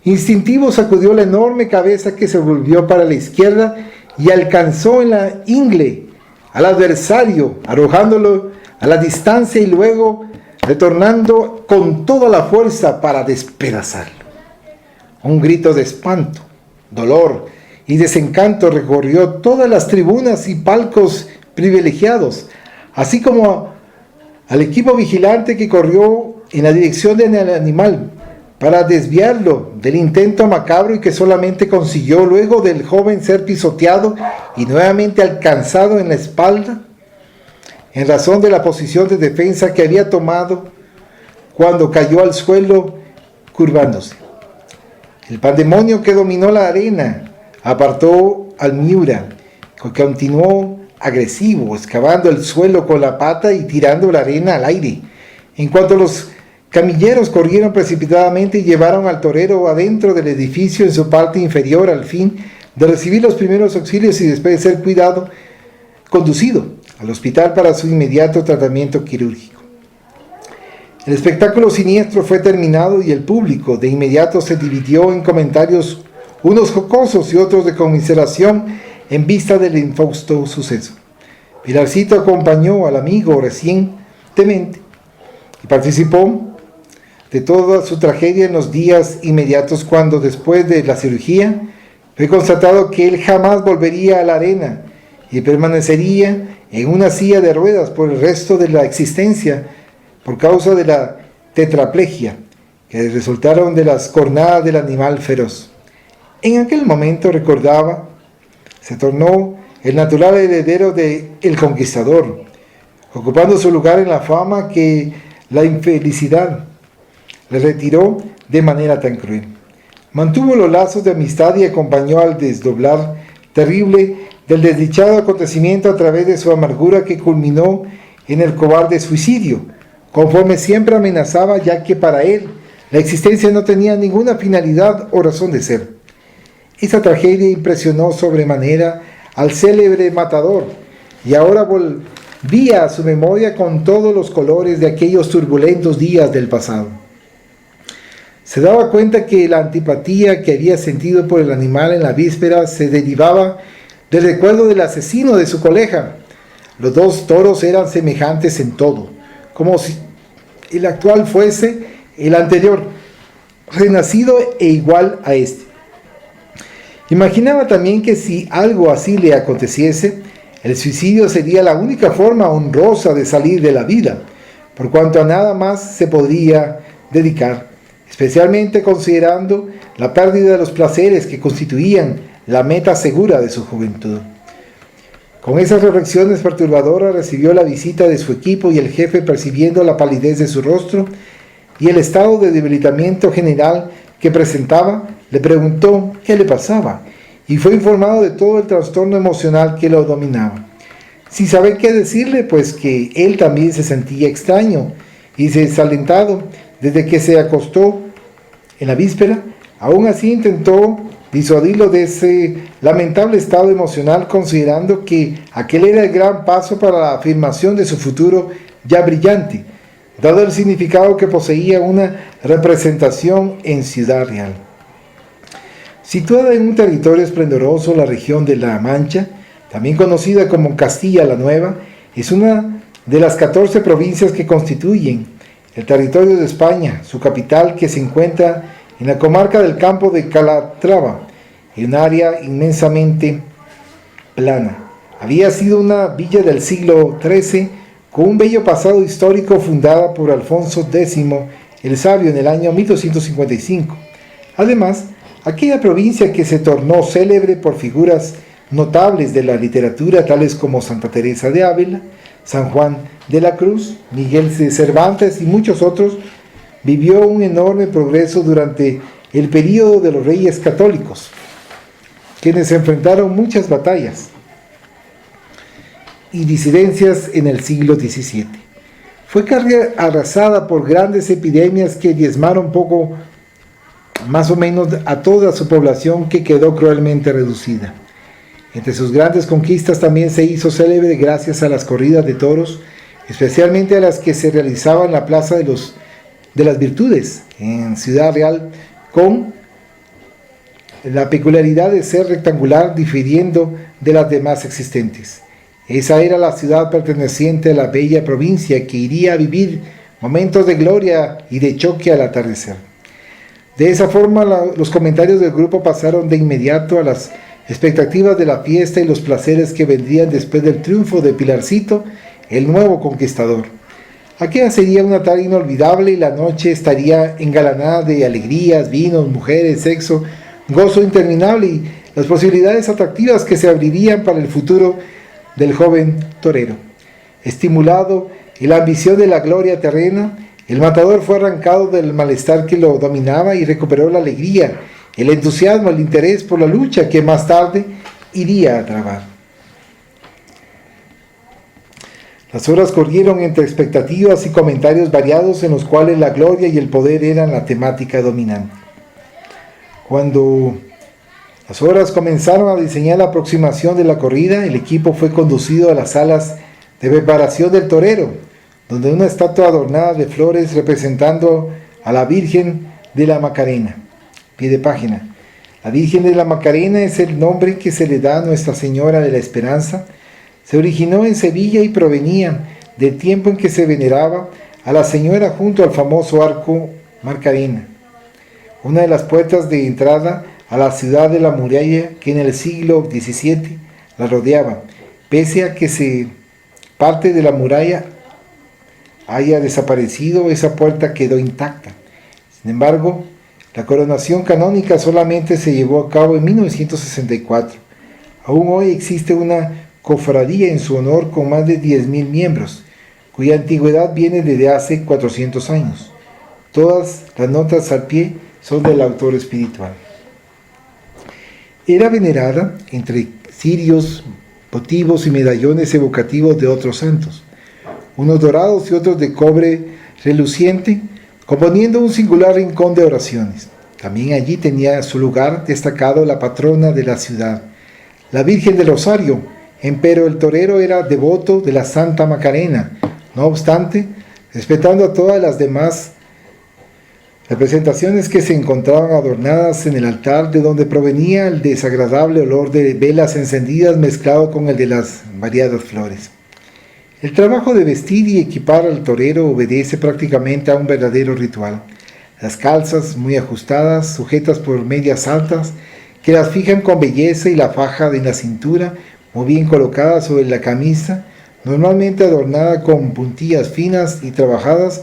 instintivo, sacudió la enorme cabeza, que se volvió para la izquierda y alcanzó en la ingle al adversario, arrojándolo a la distancia y luego retornando con toda la fuerza para despedazarlo. Un grito de espanto, dolor y desencanto recorrió todas las tribunas y palcos privilegiados, así como al equipo vigilante que corrió en la dirección del animal para desviarlo del intento macabro, y que solamente consiguió, luego del joven ser pisoteado y nuevamente alcanzado en la espalda, en razón de la posición de defensa que había tomado cuando cayó al suelo curvándose. El pandemonio que dominó la arena apartó al Miura, que continuó agresivo, excavando el suelo con la pata y tirando la arena al aire. En cuanto los camilleros corrieron precipitadamente y llevaron al torero adentro del edificio en su parte inferior, al fin de recibir los primeros auxilios y después de ser conducido al hospital para su inmediato tratamiento quirúrgico. El espectáculo siniestro fue terminado y el público de inmediato se dividió en comentarios, unos jocosos y otros de conmiseración, en vista del infausto suceso. Pilarcito acompañó al amigo recientemente y participó de toda su tragedia en los días inmediatos, cuando, después de la cirugía, fue constatado que él jamás volvería a la arena y permanecería en una silla de ruedas por el resto de la existencia, por causa de la tetraplegia que resultaron de las cornadas del animal feroz. En aquel momento, recordaba, se tornó el natural heredero de El Conquistador, ocupando su lugar en la fama que la infelicidad le retiró de manera tan cruel. Mantuvo los lazos de amistad y acompañó al desdoblar terrible del desdichado acontecimiento a través de su amargura, que culminó en el cobarde suicidio, conforme siempre amenazaba, ya que para él la existencia no tenía ninguna finalidad o razón de ser. Esa tragedia impresionó sobremanera al célebre matador, y ahora volvía a su memoria con todos los colores de aquellos turbulentos días del pasado. Se daba cuenta que la antipatía que había sentido por el animal en la víspera se derivaba del recuerdo del asesino de su colega. Los dos toros eran semejantes en todo, como si el actual fuese el anterior, renacido e igual a este. Imaginaba también que si algo así le aconteciese, el suicidio sería la única forma honrosa de salir de la vida, por cuanto a nada más se podría dedicar, especialmente considerando la pérdida de los placeres que constituían la meta segura de su juventud. Con esas reflexiones perturbadoras recibió la visita de su equipo, y el jefe, percibiendo la palidez de su rostro y el estado de debilitamiento general que presentaba, le preguntó qué le pasaba, y fue informado de todo el trastorno emocional que lo dominaba. Sin saber qué decirle, pues que él también se sentía extraño y desalentado desde que se acostó en la víspera, aún así intentó disuadirlo de ese lamentable estado emocional, considerando que aquel era el gran paso para la afirmación de su futuro ya brillante, dado el significado que poseía una representación en Ciudad Real. Situada en un territorio esplendoroso, la región de La Mancha, también conocida como Castilla la Nueva, es una de las 14 provincias que constituyen el territorio de España. Su capital, que se encuentra en la comarca del Campo de Calatrava, en un área inmensamente plana. Había sido una villa del siglo XIII con un bello pasado histórico, fundada por Alfonso X el Sabio en el año 1255. Además, aquella provincia que se tornó célebre por figuras notables de la literatura, tales como Santa Teresa de Ávila, San Juan de la Cruz, Miguel de Cervantes y muchos otros, vivió un enorme progreso durante el período de los reyes católicos, quienes enfrentaron muchas batallas y disidencias en el siglo XVII. Fue arrasada por grandes epidemias que diezmaron poco más o menos a toda su población, que quedó cruelmente reducida. Entre sus grandes conquistas también se hizo célebre gracias a las corridas de toros, especialmente a las que se realizaban en la Plaza de las Virtudes, en Ciudad Real, con la peculiaridad de ser rectangular, difiriendo de las demás existentes. Esa era la ciudad perteneciente a la bella provincia que iría a vivir momentos de gloria y de choque al atardecer. De esa forma, los comentarios del grupo pasaron de inmediato a las expectativas de la fiesta y los placeres que vendrían después del triunfo de Pilarcito, el nuevo conquistador. Aquella sería una tarde inolvidable y la noche estaría engalanada de alegrías, vinos, mujeres, sexo, gozo interminable y las posibilidades atractivas que se abrirían para el futuro del joven torero. Estimulado en la ambición de la gloria terrena, el matador fue arrancado del malestar que lo dominaba y recuperó la alegría, el entusiasmo, el interés por la lucha que más tarde iría a trabar. Las horas corrieron entre expectativas y comentarios variados en los cuales la gloria y el poder eran la temática dominante. Cuando las horas comenzaron a diseñar la aproximación de la corrida, el equipo fue conducido a las salas de preparación del torero, donde una estatua adornada de flores representando a la Virgen de la Macarena. Pie de página. La Virgen de la Macarena es el nombre que se le da a Nuestra Señora de la Esperanza. Se originó en Sevilla y provenía del tiempo en que se veneraba a la Señora junto al famoso arco Macarena, una de las puertas de entrada a la ciudad de la muralla que en el siglo XVII la rodeaba. Pese a que parte de la muralla haya desaparecido, esa puerta quedó intacta. Sin embargo, la coronación canónica solamente se llevó a cabo en 1964. Aún hoy existe una cofradía en su honor con más de 10.000 miembros, cuya antigüedad viene desde hace 400 años. Todas las notas al pie son del autor espiritual. Era venerada entre cirios, votivos y medallones evocativos de otros santos, unos dorados y otros de cobre reluciente, componiendo un singular rincón de oraciones. También allí tenía su lugar destacado la patrona de la ciudad, la Virgen del Rosario, empero el torero era devoto de la Santa Macarena. No obstante, respetando a todas las demás representaciones que se encontraban adornadas en el altar, de donde provenía el desagradable olor de velas encendidas mezclado con el de las variadas flores. El trabajo de vestir y equipar al torero obedece prácticamente a un verdadero ritual. Las calzas muy ajustadas, sujetas por medias altas, que las fijan con belleza, y la faja de la cintura, muy bien colocada sobre la camisa, normalmente adornada con puntillas finas y trabajadas,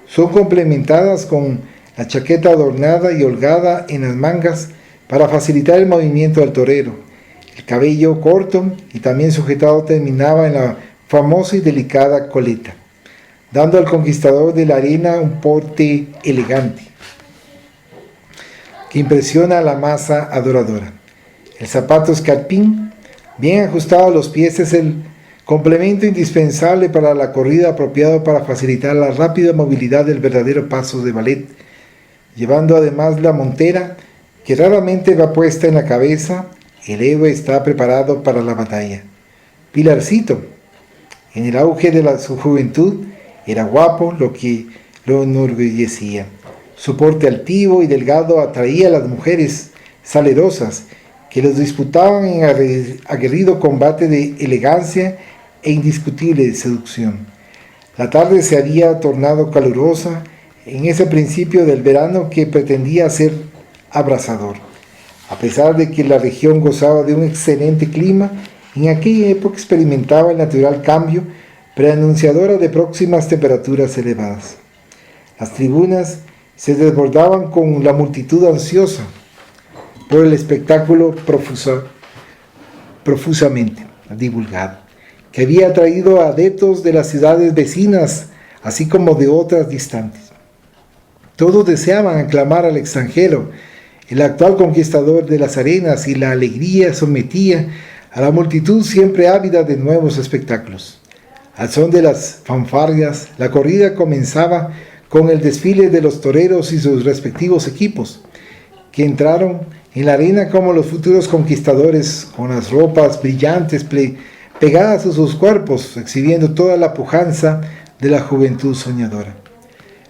son complementadas con la chaqueta adornada y holgada en las mangas para facilitar el movimiento del torero. El cabello corto y también sujetado terminaba en la famosa y delicada coleta, dando al conquistador de la arena un porte elegante que impresiona a la masa adoradora. El zapato escarpín, bien ajustado a los pies, es el complemento indispensable para la corrida, apropiado para facilitar la rápida movilidad del verdadero paso de ballet, llevando además la montera, que raramente va puesta en la cabeza. El héroe está preparado para la batalla. Pilarcito, en el auge de su juventud, era guapo, lo que lo enorgullecía. Su porte altivo y delgado atraía a las mujeres salerosas, que los disputaban en aguerrido combate de elegancia e indiscutible seducción. La tarde se había tornado calurosa en ese principio del verano que pretendía ser abrasador. A pesar de que la región gozaba de un excelente clima, en aquella época experimentaba el natural cambio preanunciadora de próximas temperaturas elevadas. Las tribunas se desbordaban con la multitud ansiosa por el espectáculo profusamente divulgado, que había atraído a adeptos de las ciudades vecinas, así como de otras distantes. Todos deseaban aclamar al extranjero, el actual conquistador de las arenas, y la alegría sometía a la multitud siempre ávida de nuevos espectáculos. Al son de las fanfarrias, la corrida comenzaba con el desfile de los toreros y sus respectivos equipos, que entraron en la arena como los futuros conquistadores, con las ropas brillantes pegadas a sus cuerpos, exhibiendo toda la pujanza de la juventud soñadora.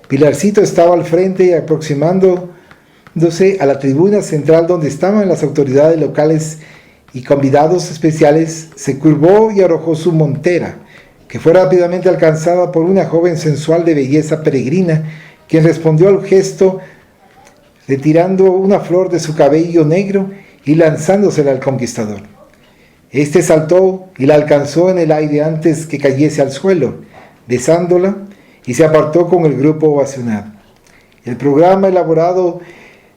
Pilarcito estaba al frente y aproximándose a la tribuna central donde estaban las autoridades locales y convidados especiales, se curvó y arrojó su montera, que fue rápidamente alcanzada por una joven sensual de belleza peregrina, quien respondió al gesto retirando una flor de su cabello negro y lanzándosela al conquistador. Este saltó y la alcanzó en el aire antes que cayese al suelo, besándola, y se apartó con el grupo ovacionado. El programa elaborado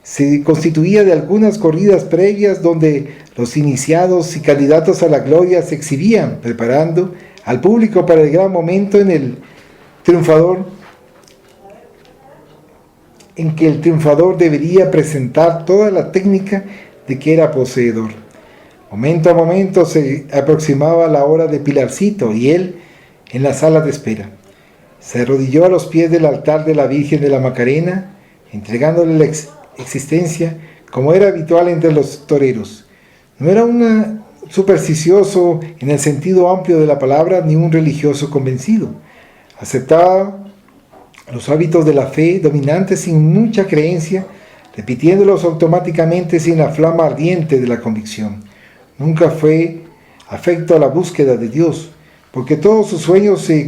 se constituía de algunas corridas previas donde los iniciados y candidatos a la gloria se exhibían, preparando al público para el gran momento en que el triunfador debería presentar toda la técnica de que era poseedor. Momento a momento se aproximaba la hora de Pilarcito y él en la sala de espera. Se arrodilló a los pies del altar de la Virgen de la Macarena, entregándole la existencia como era habitual entre los toreros. No era un supersticioso en el sentido amplio de la palabra, ni un religioso convencido. Aceptaba los hábitos de la fe dominantes sin mucha creencia, repitiéndolos automáticamente sin la flama ardiente de la convicción. Nunca fue afecto a la búsqueda de Dios, porque todos sus sueños se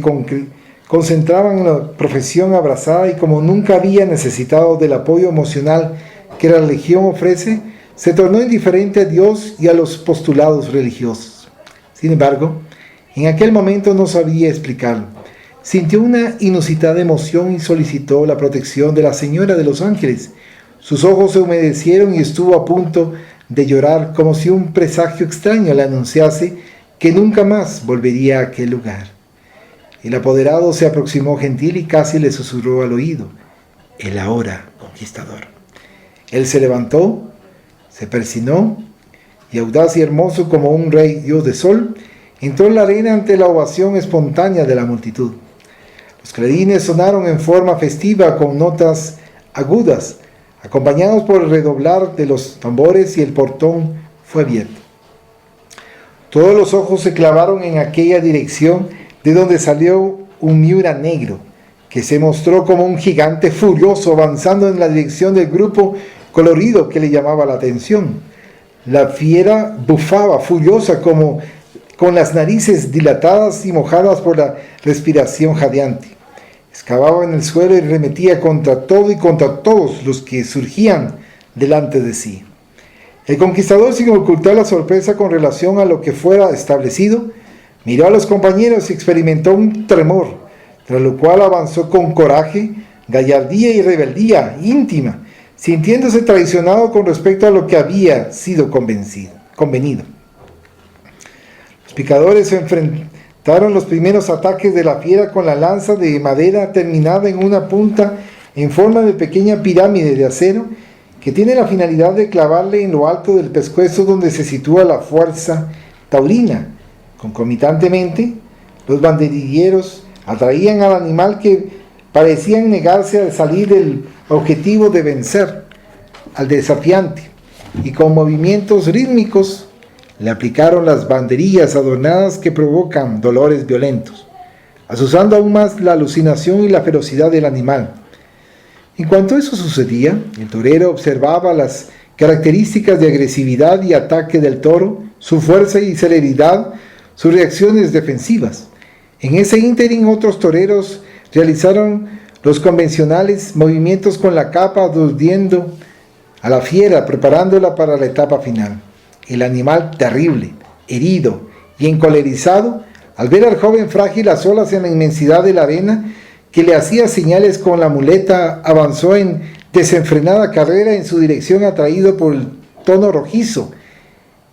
concentraban en la profesión abrazada, y como nunca había necesitado del apoyo emocional que la religión ofrece, se tornó indiferente a Dios y a los postulados religiosos. Sin embargo, en aquel momento no sabía explicarlo. Sintió una inusitada emoción y solicitó la protección de la Señora de los Ángeles. Sus ojos se humedecieron y estuvo a punto de llorar, como si un presagio extraño le anunciase que nunca más volvería a aquel lugar. El apoderado se aproximó gentil y casi le susurró al oído: el ahora conquistador. Él se levantó, se persinó, y audaz y hermoso como un rey dios de sol, entró en la arena ante la ovación espontánea de la multitud. Los clarines sonaron en forma festiva con notas agudas, acompañados por el redoblar de los tambores, y el portón fue abierto. Todos los ojos se clavaron en aquella dirección, de donde salió un Miura negro, que se mostró como un gigante furioso avanzando en la dirección del grupo colorido que le llamaba la atención. La fiera bufaba furiosa, como con las narices dilatadas y mojadas por la respiración jadeante. Excavaba en el suelo y remetía contra todo y contra todos los que surgían delante de sí. El conquistador, sin ocultar la sorpresa con relación a lo que fuera establecido, miró a los compañeros y experimentó un tremor, tras lo cual avanzó con coraje, gallardía y rebeldía íntima, sintiéndose traicionado con respecto a lo que había sido convenido. Los picadores se enfrentaron los primeros ataques de la fiera con la lanza de madera terminada en una punta en forma de pequeña pirámide de acero, que tiene la finalidad de clavarle en lo alto del pescuezo donde se sitúa la fuerza taurina. Concomitantemente, los banderilleros atraían al animal, que parecían negarse a salir del objetivo de vencer al desafiante, y con movimientos rítmicos le aplicaron las banderillas adornadas que provocan dolores violentos, azuzando aún más la alucinación y la ferocidad del animal. En cuanto eso sucedía, el torero observaba las características de agresividad y ataque del toro, su fuerza y celeridad, sus reacciones defensivas. En ese ínterin, otros toreros realizaron los convencionales movimientos con la capa, aturdiendo a la fiera, preparándola para la etapa final. El animal, terrible, herido y encolerizado, al ver al joven frágil a solas en la inmensidad de la arena, que le hacía señales con la muleta, avanzó en desenfrenada carrera en su dirección, atraído por el tono rojizo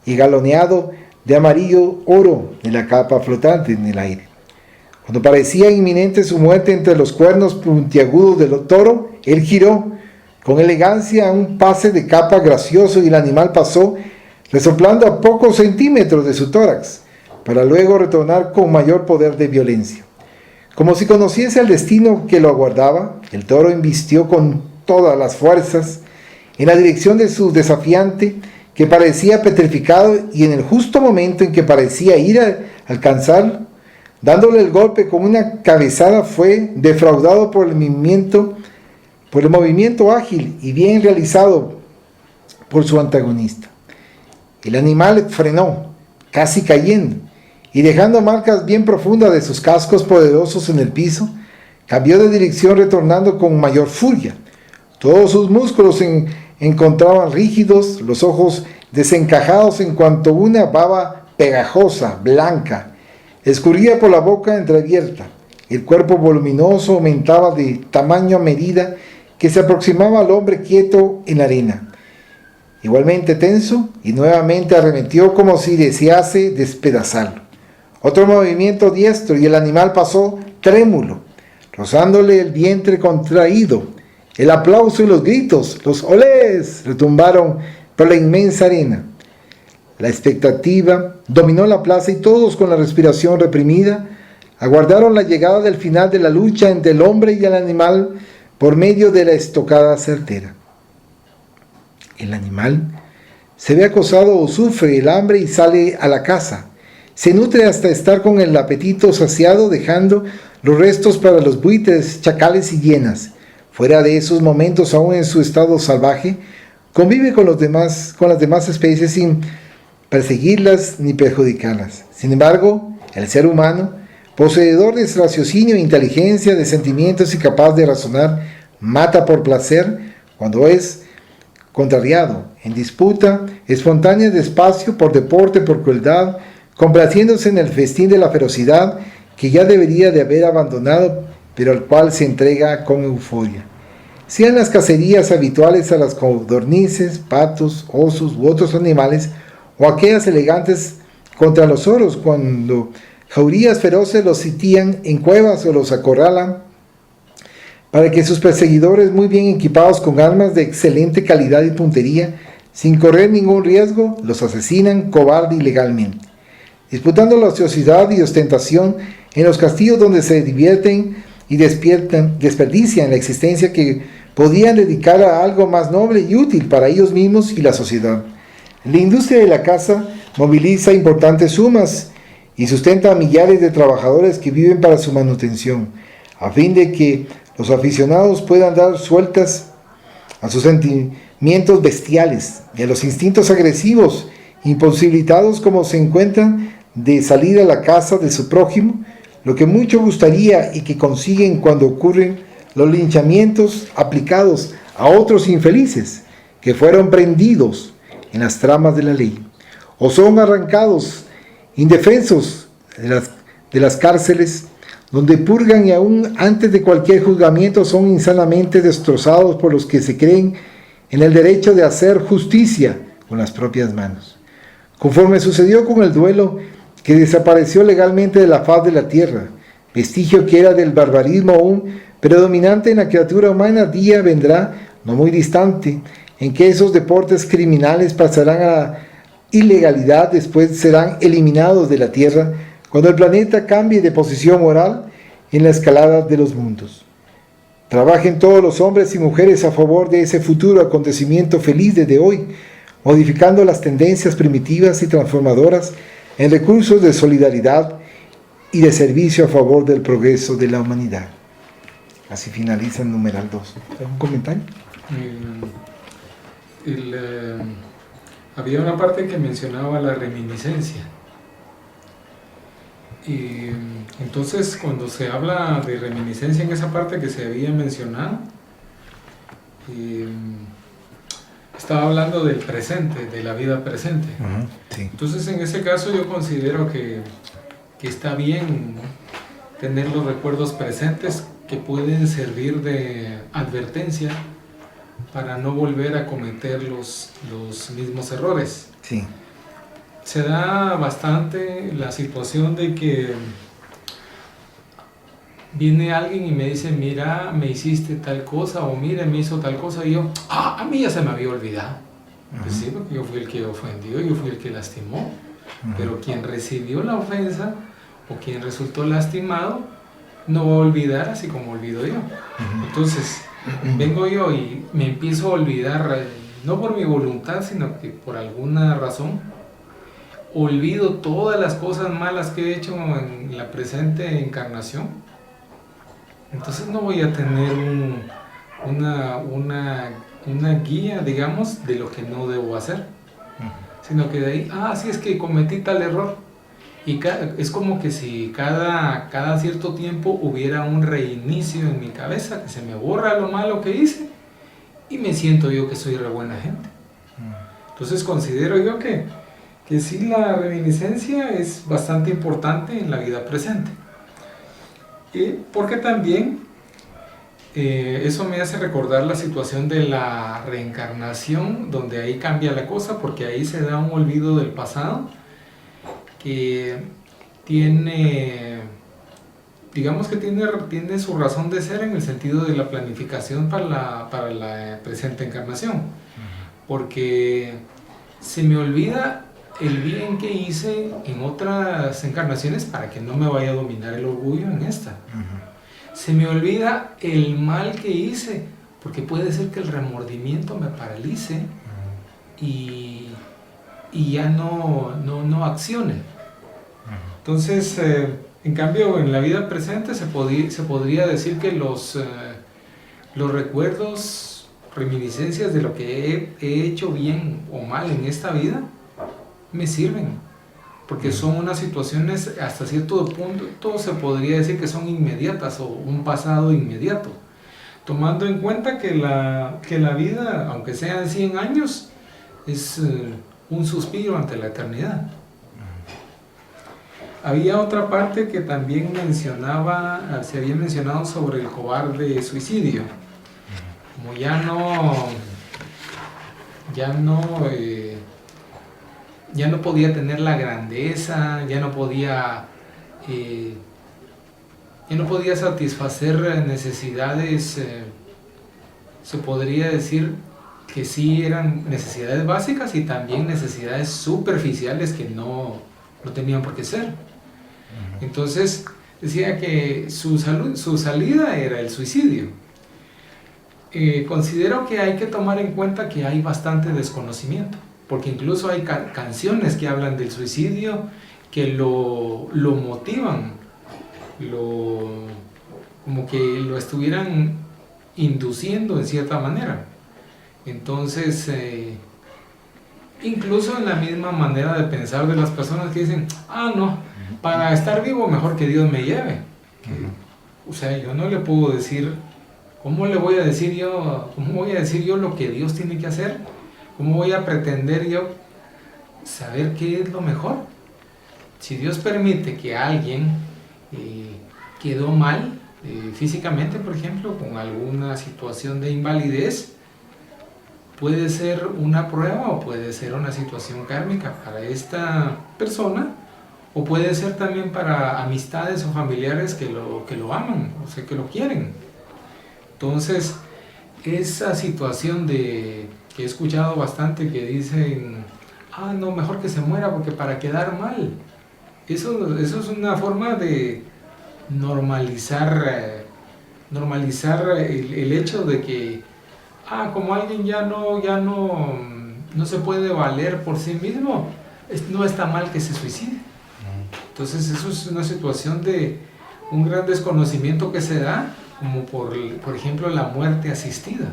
y galoneado de amarillo oro de la capa flotante en el aire. Cuando parecía inminente su muerte entre los cuernos puntiagudos del toro, él giró con elegancia un pase de capa gracioso y el animal pasó resoplando a pocos centímetros de su tórax, para luego retornar con mayor poder de violencia. Como si conociese el destino que lo aguardaba, el toro embistió con todas las fuerzas en la dirección de su desafiante, que parecía petrificado, y en el justo momento en que parecía ir a alcanzarlo, dándole el golpe con una cabezada, fue defraudado por el movimiento ágil y bien realizado por su antagonista. El animal frenó, casi cayendo, y dejando marcas bien profundas de sus cascos poderosos en el piso, cambió de dirección, retornando con mayor furia. Todos sus músculos se encontraban rígidos, los ojos desencajados, en cuanto una baba pegajosa, blanca, escurría por la boca entreabierta. El cuerpo voluminoso aumentaba de tamaño a medida que se aproximaba al hombre quieto en la arena. Igualmente tenso, y nuevamente arremetió como si desease despedazarlo. Otro movimiento diestro y el animal pasó trémulo, rozándole el vientre contraído. El aplauso y los gritos, los olés, retumbaron por la inmensa arena. La expectativa dominó la plaza y todos, con la respiración reprimida, aguardaron la llegada del final de la lucha entre el hombre y el animal por medio de la estocada certera. El animal se ve acosado o sufre el hambre y sale a la caza. Se nutre hasta estar con el apetito saciado, dejando los restos para los buitres, chacales y hienas. Fuera de esos momentos, aún en su estado salvaje, convive con las demás especies sin perseguirlas ni perjudicarlas. Sin embargo, el ser humano, poseedor de raciocinio e inteligencia, de sentimientos y capaz de razonar, mata por placer cuando es contrariado, en disputa espontánea, despacio, por deporte, por crueldad, complaciéndose en el festín de la ferocidad que ya debería de haber abandonado, pero al cual se entrega con euforia. Sean las cacerías habituales a las codornices, patos, osos u otros animales, o aquellas elegantes contra los oros, cuando jaurías feroces los sitían en cuevas o los acorralan, para que sus perseguidores, muy bien equipados con armas de excelente calidad y puntería, sin correr ningún riesgo, los asesinan cobarde y ilegalmente, disputando la ociosidad y ostentación en los castillos donde se divierten y desperdician la existencia que podían dedicar a algo más noble y útil para ellos mismos y la sociedad. La industria de la caza moviliza importantes sumas y sustenta a millares de trabajadores que viven para su manutención, a fin de que los aficionados puedan dar sueltas a sus sentimientos bestiales y a los instintos agresivos, imposibilitados como se encuentran de salir a la caza de su prójimo, lo que mucho gustaría y que consiguen cuando ocurren los linchamientos aplicados a otros infelices que fueron prendidos en las tramas de la ley, o son arrancados indefensos de las cárceles donde purgan, y aún antes de cualquier juzgamiento son insanamente destrozados por los que se creen en el derecho de hacer justicia con las propias manos. Conforme sucedió con el duelo, que desapareció legalmente de la faz de la tierra, vestigio que era del barbarismo aún predominante en la criatura humana, día vendrá, no muy distante, en que esos deportes criminales pasarán a la ilegalidad, después serán eliminados de la tierra, cuando el planeta cambie de posición moral en la escalada de los mundos. Trabajen todos los hombres y mujeres a favor de ese futuro acontecimiento feliz desde hoy, modificando las tendencias primitivas y transformadoras en recursos de solidaridad y de servicio a favor del progreso de la humanidad. Así finaliza el numeral 2. ¿Algún comentario? Había una parte que mencionaba la reminiscencia. Y entonces, cuando se habla de reminiscencia en esa parte que se había mencionado, estaba hablando del presente, de la vida presente. Sí. Entonces, en ese caso yo considero que está bien, ¿no?, tener los recuerdos presentes que pueden servir de advertencia para no volver a cometer los mismos errores. Sí. Se da bastante la situación de que viene alguien y me dice, mira, me hiciste tal cosa, o mira, me hizo tal cosa, y yo, a mí ya se me había olvidado. Pues sí, porque yo fui el que ofendió, yo fui el que lastimó, pero quien recibió la ofensa o quien resultó lastimado no va a olvidar así como olvido yo. Entonces vengo yo y me empiezo a olvidar, no por mi voluntad, sino que por alguna razón olvido todas las cosas malas que he hecho en la presente encarnación. Entonces no voy a tener una guía, digamos, de lo que no debo hacer, sino que de ahí, sí, es que cometí tal error. Y es como que si cada cierto tiempo hubiera un reinicio en mi cabeza, que se me borra lo malo que hice y me siento yo que soy re buena gente. Entonces considero yo que sí, la reminiscencia es bastante importante en la vida presente. Porque también eso me hace recordar la situación de la reencarnación, donde ahí cambia la cosa, porque ahí se da un olvido del pasado que tiene, digamos que tiene su razón de ser en el sentido de la planificación para la presente encarnación, porque se me olvida el bien que hice en otras encarnaciones para que no me vaya a dominar el orgullo en esta. Se me olvida el mal que hice, porque puede ser que el remordimiento me paralice y ya no accione. Entonces, en cambio, en la vida presente se podría decir que los recuerdos, reminiscencias de lo que he hecho bien o mal en esta vida, me sirven, porque son unas situaciones hasta cierto punto se podría decir que son inmediatas o un pasado inmediato, tomando en cuenta que la vida, aunque sean 100 años, es un suspiro ante la eternidad. Había otra parte que también se había mencionado sobre el cobarde suicidio. Como ya no podía tener la grandeza, ya no podía satisfacer necesidades, se podría decir que sí eran necesidades básicas y también necesidades superficiales que no tenían por qué ser. Entonces decía que su salida era el suicidio. Considero que hay que tomar en cuenta que hay bastante desconocimiento, porque incluso hay canciones que hablan del suicidio, que lo motivan, como que lo estuvieran induciendo en cierta manera. Entonces, incluso en la misma manera de pensar de las personas que dicen, no, para estar vivo mejor que Dios me lleve. O sea, yo no le puedo decir, ¿cómo voy a decir yo lo que Dios tiene que hacer? ¿Cómo voy a pretender yo saber qué es lo mejor? Si Dios permite que alguien quedó mal físicamente, por ejemplo, con alguna situación de invalidez, puede ser una prueba o puede ser una situación kármica para esta persona, o puede ser también para amistades o familiares que lo aman, o sea, que lo quieren. Entonces, esa situación que he escuchado bastante que dicen, no, mejor que se muera porque para quedar mal. Eso es una forma de normalizar el hecho de que, como alguien ya no se puede valer por sí mismo, no está mal que se suicide. Entonces eso es una situación de un gran desconocimiento que se da, como por ejemplo la muerte asistida,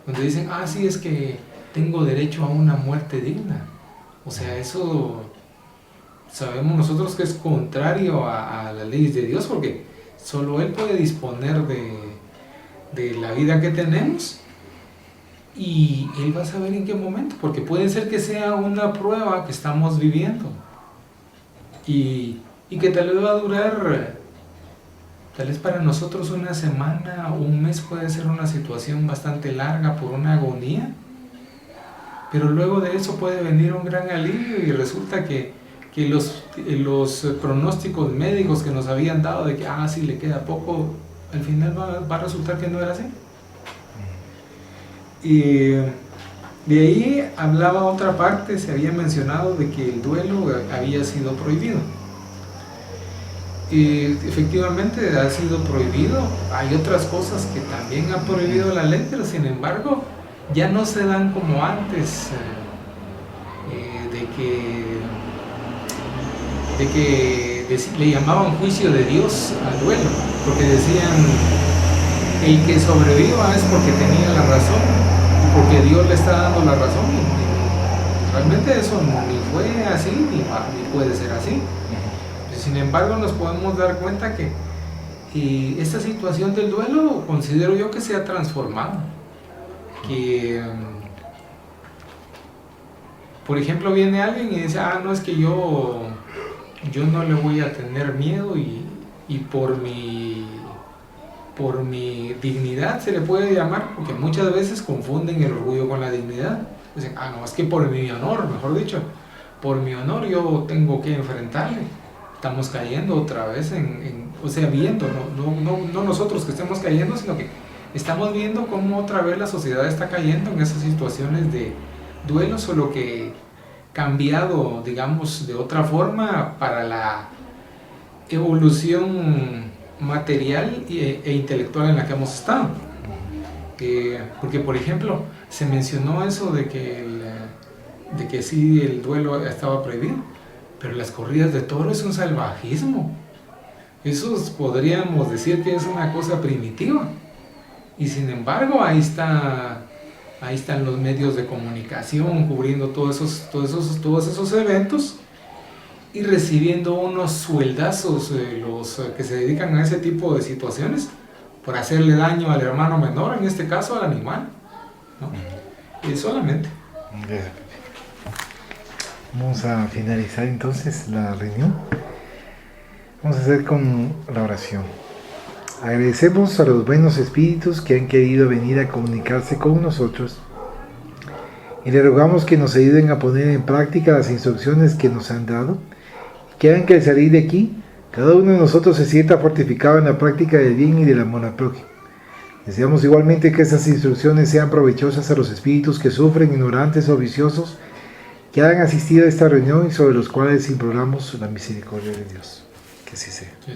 donde dicen, sí, es que tengo derecho a una muerte digna. O sea, eso sabemos nosotros que es contrario a las leyes de Dios, porque solo Él puede disponer de la vida que tenemos y Él va a saber en qué momento, porque puede ser que sea una prueba que estamos viviendo y que tal vez va a durar, tal vez para nosotros una semana, un mes puede ser una situación bastante larga por una agonía, pero luego de eso puede venir un gran alivio y resulta que los pronósticos médicos que nos habían dado de que sí le queda poco, al final va a resultar que no era así. Y de ahí hablaba otra parte, se había mencionado de que el duelo había sido prohibido. Y efectivamente ha sido prohibido. Hay otras cosas que también ha prohibido la ley, pero sin embargo ya no se dan como antes, de que le llamaban juicio de Dios al duelo, porque decían el que sobreviva es porque tenía la razón, porque Dios le está dando la razón. Y realmente eso ni fue así, ni puede ser así. Sin embargo, nos podemos dar cuenta que esta situación del duelo considero yo que se ha transformado. Que, por ejemplo, viene alguien y dice, no, es que yo no le voy a tener miedo y por mi dignidad se le puede llamar, porque muchas veces confunden el orgullo con la dignidad. Dicen, no, es que por mi honor, mejor dicho, por mi honor yo tengo que enfrentarle. Estamos cayendo otra vez viendo, no nosotros que estemos cayendo, sino que estamos viendo cómo otra vez la sociedad está cayendo en esas situaciones de duelo, solo que cambiado, digamos, de otra forma para la evolución material e intelectual en la que hemos estado. Porque, por ejemplo, se mencionó eso de que sí, el duelo estaba prohibido, pero las corridas de toros es un salvajismo. Eso podríamos decir que es una cosa primitiva. Y sin embargo, ahí están los medios de comunicación cubriendo todos esos eventos y recibiendo unos sueldazos los que se dedican a ese tipo de situaciones por hacerle daño al hermano menor, en este caso al animal, ¿no? Y solamente. Vamos a finalizar entonces la reunión. Vamos a hacer con la oración. Agradecemos a los buenos espíritus que han querido venir a comunicarse con nosotros y le rogamos que nos ayuden a poner en práctica las instrucciones que nos han dado y que hagan que al salir de aquí cada uno de nosotros se sienta fortificado en la práctica del bien y del amor al prójimo. Deseamos igualmente que estas instrucciones sean provechosas a los espíritus que sufren, ignorantes o viciosos, que han asistido a esta reunión y sobre los cuales imploramos la misericordia de Dios. Que así sea. Sí.